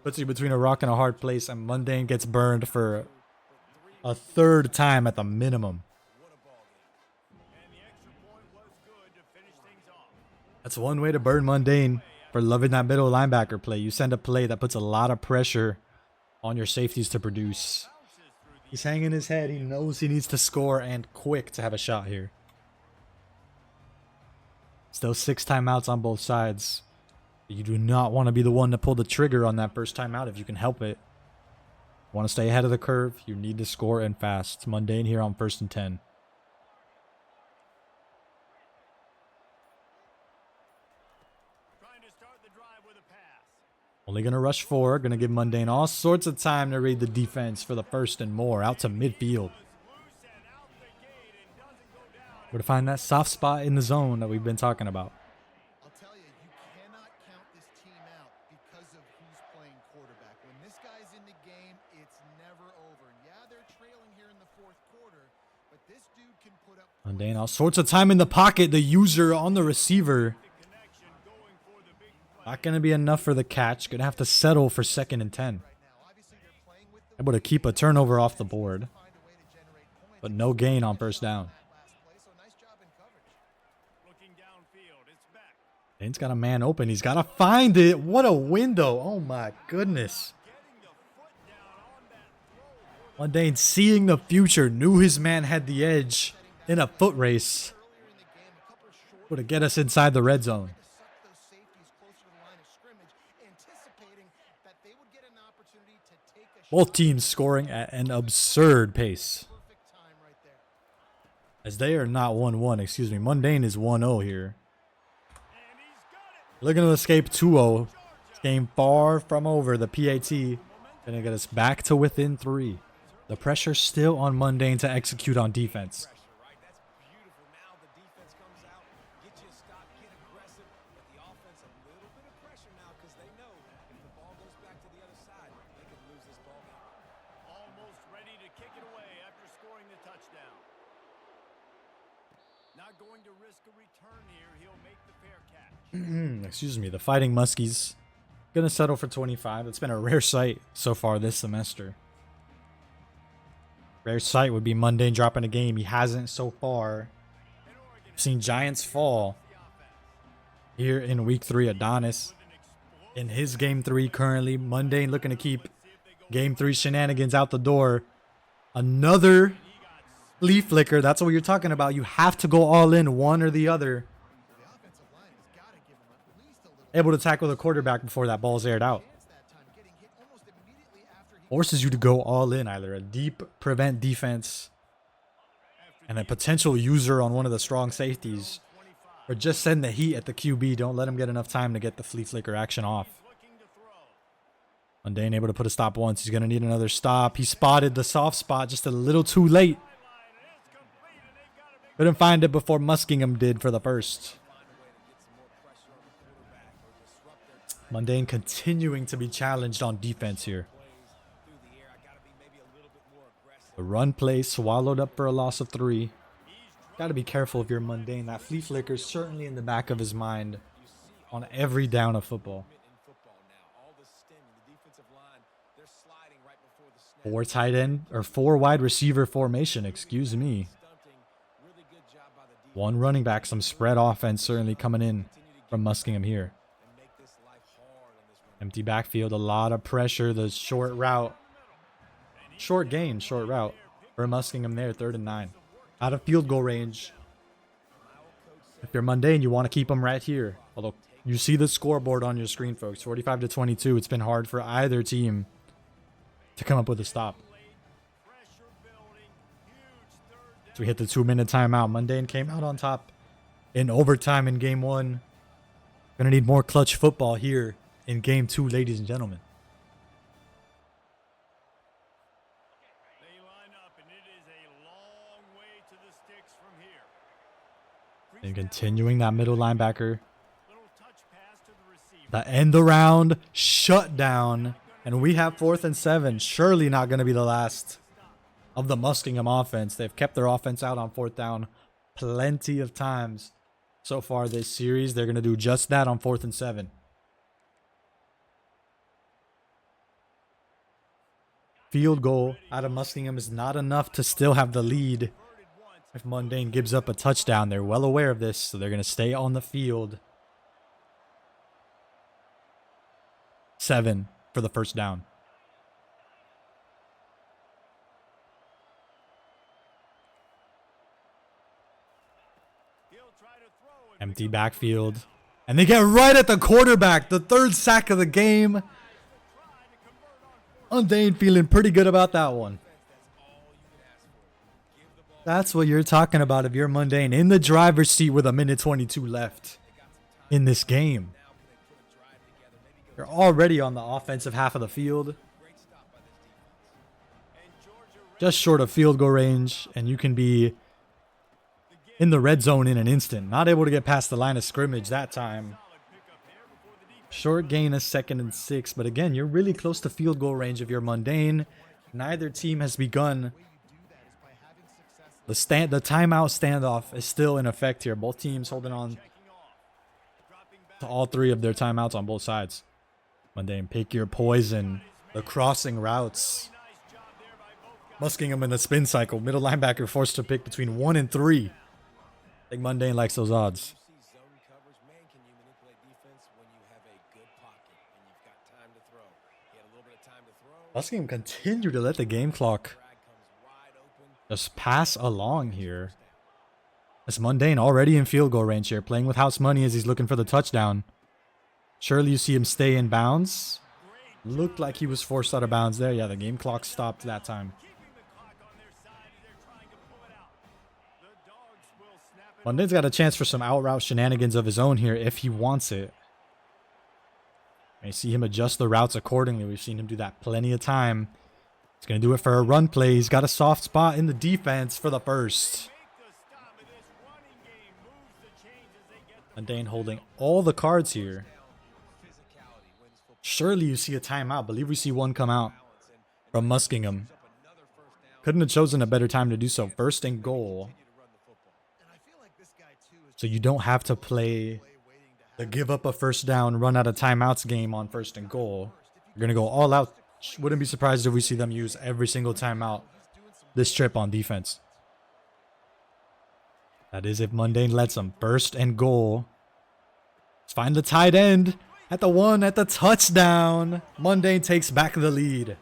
Puts you between a rock and a hard place, and Mundayne gets burned for a third time at the minimum. And the extra point was good to finish things off. That's one way to burn Mundayne for loving that middle linebacker play. You send a play that puts a lot of pressure on your safeties to produce. He's hanging his head. He knows he needs to score and quick to have a shot here. Still 6 timeouts on both sides. You do not want to be the one to pull the trigger on that first timeout if you can help it. Want to stay ahead of the curve. You need to score and fast. Mundayne here on 1st and 10. Trying to start the drive with a pass. Only going to rush 4. Going to give Mundayne all sorts of time to read the defense for the first and more. Out to midfield. Loose and out the gate and doesn't go down. Where to find that soft spot in the zone that we've been talking about. I'll tell you, you cannot count this team out because of who's playing quarterback. When this guy's in the game, it's never over. Yeah, they're trailing here in the fourth quarter, but this dude can put up Mundayne all sorts of time in the pocket. The user on the receiver. The connection going for the big play. Not going to be enough for the catch. Going to have to settle for 2nd and 10. right now. Obviously, they're playing with the Able to keep a turnover off the board. find a way to generate points. But no gain on first down. Last play, so nice job in coverage. Looking downfield. It's back. Dane's got a man open. He's got to find it. What a window. Oh my goodness. Getting the foot down on that throw. Mundayne seeing the future. Knew his man had the edge in a foot race. Earlier in the game, a couple of short Would to get us inside the red zone. to suck those safeties closer to the line of scrimmage, anticipating that they would get an opportunity to take a Both teams scoring at an absurd pace. perfect time right there. As they are not 1-1. Excuse me. Mundayne is 1-0 here. And he's got it. Looking to escape 2-0. This game far from over. The PAT going to get us back to within 3. The pressure still on Mundayne to execute on defense. Pressure, right? That's beautiful. Now the defense comes out, get you a stop, get aggressive, but the offense a little bit of pressure now because they know if the not going to risk a return here. He'll make the fair catch. Excuse me, the Fighting Muskies gonna settle for 25. It's been a rare sight so far this semester. Rare sight would be Mundayne dropping a game. He hasn't so far. We've seen Giants fall here in week 3. Adonis in his game 3 currently. Mundayne looking to keep game 3 shenanigans out the door. Another flea flicker. That's what you're talking about. You have to go all in, one or the other. The offensive line has got to give him at least a little Able to tackle the quarterback before that ball's aired out. chance that time, getting hit almost immediately after he Forces you to go all in, either a deep prevent defense and a potential user on one of the strong safeties, or just send the heat at the QB. Don't let him get enough time to get the flea flicker action off. Looking to throw. Mundayne able to put a stop once. He's going to need another stop. He spotted the soft spot just a little too late. Couldn't find it before Muskingum did for the first. Mundayne continuing to be challenged on defense here. The run play swallowed up for a loss of 3. Got to be careful if you're Mundayne. That flea flicker is certainly in the back of his mind on every down of football. 4 tight end or 4 wide receiver formation, excuse me. 1 running back, some spread offense certainly coming in from Muskingum here. Empty backfield, a lot of pressure. The short route, short gain, short route for Muskingum there. 3rd and 9, out of field goal range. If you're Mundayne, you want to keep them right here. Although you see the scoreboard on your screen, folks, 45-22. It's been hard for either team to come up with a stop. So we hit the 2-minute timeout. Mundayne came out on top in overtime in game 1. Gonna need more clutch football here in game 2, ladies and gentlemen. They line up, and it is a long way to the sticks from here. And continuing that middle linebacker. Little touch pass to the receiver. The end around shut down. And we have 4th and 7. Surely not going to be the last of the Muskingum offense. They've kept their offense out on 4th down plenty of times so far this series. They're going to do just that on 4th and 7. Field goal out of Muskingum is not enough to still have the lead. If Mundayne gives up a touchdown, they're well aware of this, so they're going to stay on the field. 7 for the first down. He'll try to throw it. Empty backfield. And they get right at the quarterback. The 3rd sack of the game. Mundayne feeling pretty good about that one. That's what you're talking about if you're Mundayne in the driver's seat with 1:22 left in this game. You're already on the offensive half of the field. Just short of field goal range, and you can be in the red zone in an instant. Not able to get past the line of scrimmage that time. Short gain is 2nd and 6, but again, you're really close to field goal range if you're Mundayne. Neither team has begun. The timeout standoff is still in effect here. Both teams holding on to all 3 of their timeouts on both sides. Mundayne, pick your poison. The crossing routes. Muskingum in the spin cycle. Middle linebacker forced to pick between 1 and 3. I think Mundayne likes those odds. Muskingum continue to let the game clock just pass along here. As Mundayne already in field goal range here, playing with house money as he's looking for the touchdown. Surely you see him stay in bounds. Looked like he was forced out of bounds there. Yeah, the game clock stopped that time. Mundayne's got a chance for some out route shenanigans of his own here if he wants it. May see him adjust the routes accordingly. We've seen him do that plenty of time. He's going to do it for a run play. He's got a soft spot in the defense for the first. Mundayne holding all the cards here. Surely you see a timeout. I believe we see one come out from Muskingum. Couldn't have chosen a better time to do so. 1st and goal. And I feel like this guy So you don't have to play the give up a first down, run out of timeouts game on 1st and goal. You're going to go all out. Wouldn't be surprised if we see them use every single timeout this trip on defense. That is if Mundayne lets them. 1st and goal. Let's find the tight end at the 1 at the touchdown. Mundayne takes back the lead.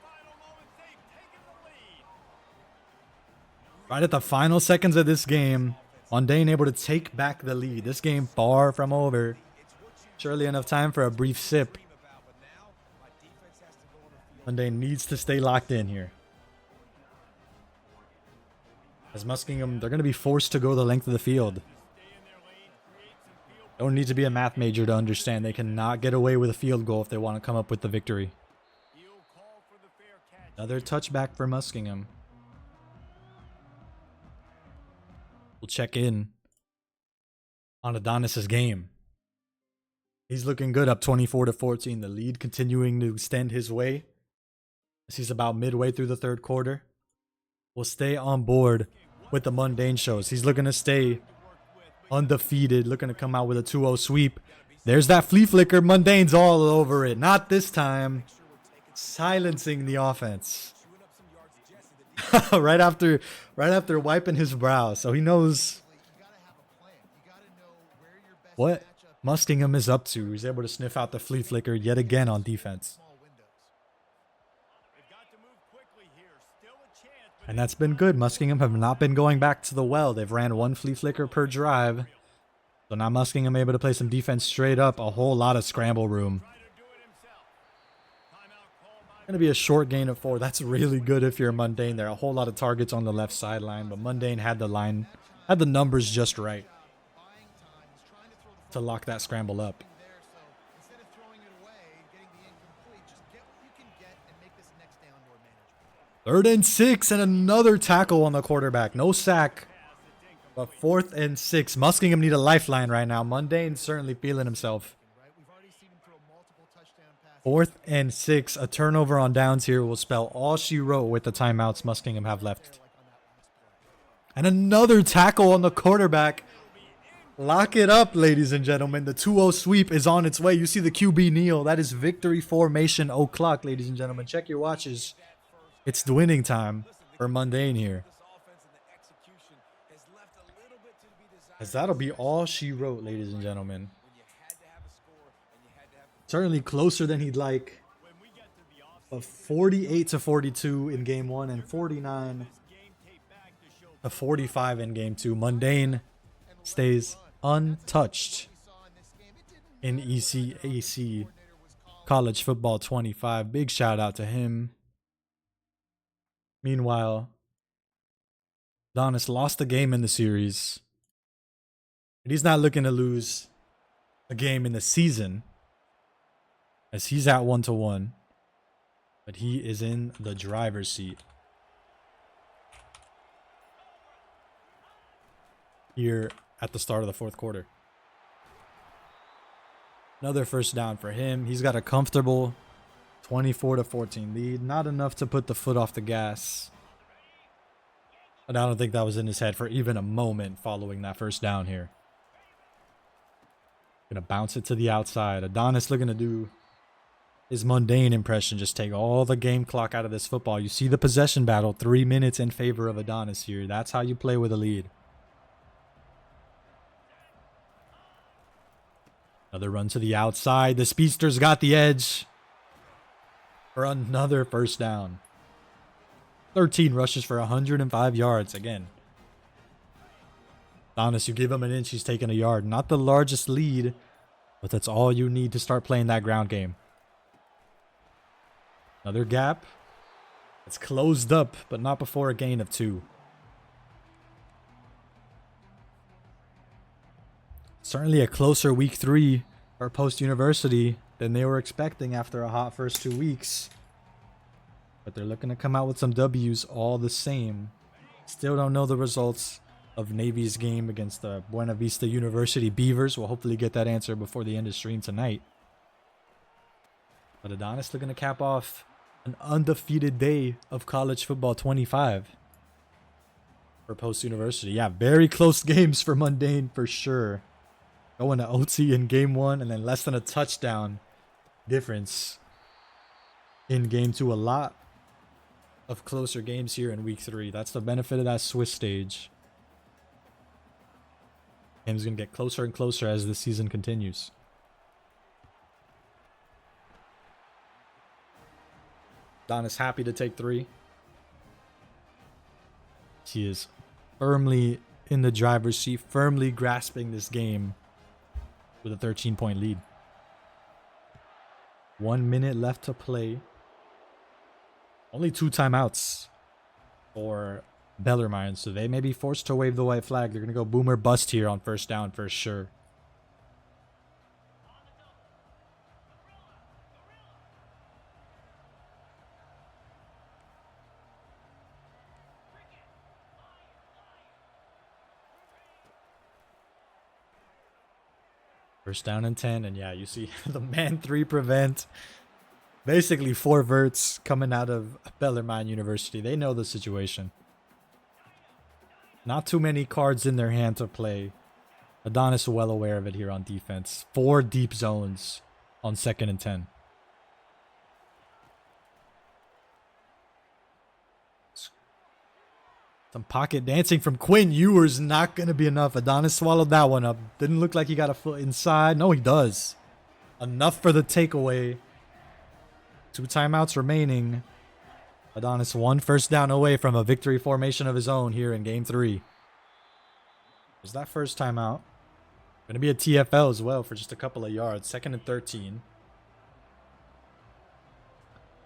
Right at the final seconds of this game, Mundayne able to take back the lead. This game far from over. Surely enough time for a brief sip. Mundayne needs to stay locked in here. As Muskingum, they're going to be forced to go the length of the field. Don't need to be a math major to understand they cannot get away with a field goal if they want to come up with the victory. Another touchback for Muskingum. We'll check in on Adonis's game. He's looking good, up 24-14. The lead continuing to extend his way as he's about midway through the 3rd quarter. We'll stay on board with the Mundayne shows. He's looking to stay undefeated, looking to come out with a 2-0 sweep. There's that flea flicker. Mundayne's all over it. Not this time. Silencing the offense. right after wiping his brow. So he knows what Muskingum is up to. He's able to sniff out the flea flicker yet again on defense. And that's been good. Muskingum have not been going back to the well. They've ran 1 flea flicker per drive. So now Muskingum able to play some defense straight up. A whole lot of scramble room. Going to be a short gain of 4. That's really good if you're Mundayne. There are a whole lot of targets on the left sideline, but Mundayne had the numbers just right to lock that scramble up. 3rd and 6 and another tackle on the quarterback. No sack, but 4th and 6. Muskingum need a lifeline right now. Mundayne's certainly feeling himself. 4th and 6. A turnover on downs here will spell all she wrote with the timeouts Muskingum have left. And another tackle on the quarterback. Lock it up, ladies and gentlemen. The 2-0 sweep is on its way. You see the QB kneel. That is victory formation o'clock, ladies and gentlemen. Check your watches. It's the winning time for Mundayne here. As that'll be all she wrote, ladies and gentlemen. Certainly closer than he'd like. But 48-42 in game 1 and 49-45 in game 2. Mundayne stays untouched in ECAC College Football 25. Big shout out to him. Meanwhile, Adonis lost the game in the series. And he's not looking to lose a game in the season, as he's at 1-1. But he is in the driver's seat here at the start of the 4th quarter. Another first down for him. He's got a comfortable 24-14 lead. Not enough to put the foot off the gas. But I don't think that was in his head for even a moment following that first down here. Gonna bounce it to the outside. Adonis looking to do his Mundayne impression. Just take all the game clock out of this football. You see the possession battle. 3 minutes in favor of Adonis here. That's how you play with a lead. Another run to the outside. The speedster's got the edge for another first down. 13 rushes for 105 yards again. Adonis, you give him an inch, he's taking a yard. Not the largest lead, but that's all you need to start playing that ground game. Another gap. It's closed up, but not before a gain of 2. Certainly a closer week 3 for Post University than they were expecting after a hot first 2 weeks. But they're looking to come out with some W's all the same. Still don't know the results of Navy's game against the Buena Vista University Beavers. We'll hopefully get that answer before the end of stream tonight. But Adonis looking to cap off an undefeated day of college football 25 for Post University. Yeah, very close games for Mundayne for sure. Going to OT in game 1 and then less than a touchdown difference in game 2. A lot of closer games here in week 3. That's the benefit of that Swiss stage. Game's going to get closer and closer as the season continues. Adonis happy to take 3. He is firmly in the driver's seat, firmly grasping this game with a 13-point lead. 1 minute left to play. Only 2 timeouts for Bellarmine, so they may be forced to wave the white flag. They're going to go boom or bust here on first down for sure. First down and 10, and yeah, you see the man 3 prevent. Basically 4 verts coming out of Bellarmine University. They know the situation. Not too many cards in their hand to play. Adonis well aware of it here on defense. 4 deep zones on 2nd and 10. Some pocket dancing from Quinn Ewers, not going to be enough. Adonis swallowed that one up. Didn't look like he got a foot inside. No, he does. Enough for the takeaway. 2 timeouts remaining. Adonis 1 first down away from a victory formation of his own here in game 3. There's that first timeout. Going to be a TFL as well for just a couple of yards. 2nd and 13.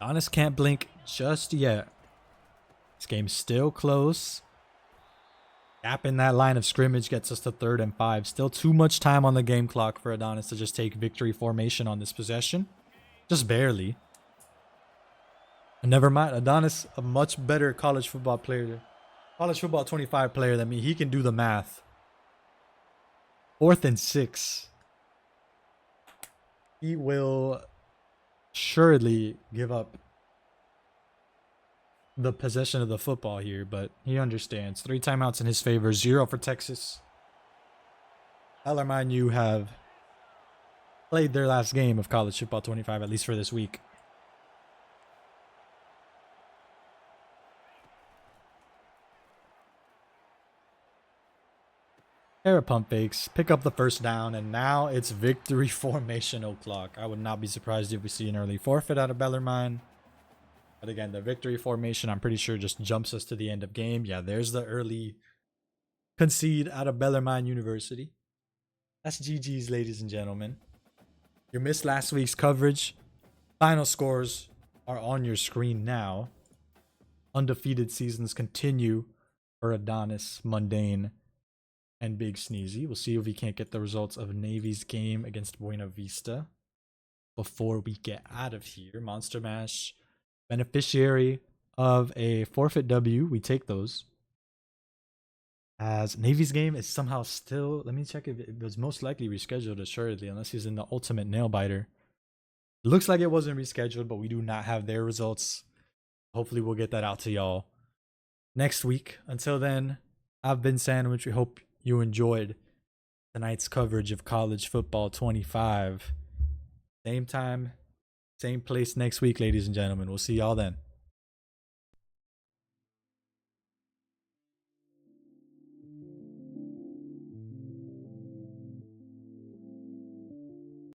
Adonis can't blink just yet. This game's still close. Gap in that line of scrimmage gets us to 3rd and 5. Still too much time on the game clock for Adonis to just take victory formation on this possession. Just barely. And never mind, Adonis, a much better college football player. College football 25 player than me. He can do the math. 4th and 6. He will surely give up the possession of the football here, but he understands. 3 timeouts in his favor, 0 for Texas. Bellarmine, you have played their last game of college football 25, at least for this week. Pair of pump fakes, pick up the first down, and now it's victory formation o'clock. I would not be surprised if we see an early forfeit out of Bellarmine. But again, the victory formation, I'm pretty sure, just jumps us to the end of game. Yeah, there's the early concede out of Bellarmine University. That's GG's, ladies and gentlemen. You missed last week's coverage. Final scores are on your screen now. Undefeated seasons continue for Adonis, Mundayne, and Big Sneezy. We'll see if we can't get the results of Navy's game against Buena Vista before we get out of here. Monster Mash, beneficiary of a forfeit W. We take those. As Navy's game is somehow still, let me check if it was most likely rescheduled assuredly, unless he's in the ultimate nail biter. It looks like it wasn't rescheduled, but we do not have their results. Hopefully we'll get that out to y'all next week. Until then, I've been Sandwich. We hope you enjoyed tonight's coverage of college football 25. Same time, same place next week, ladies and gentlemen. We'll see y'all then.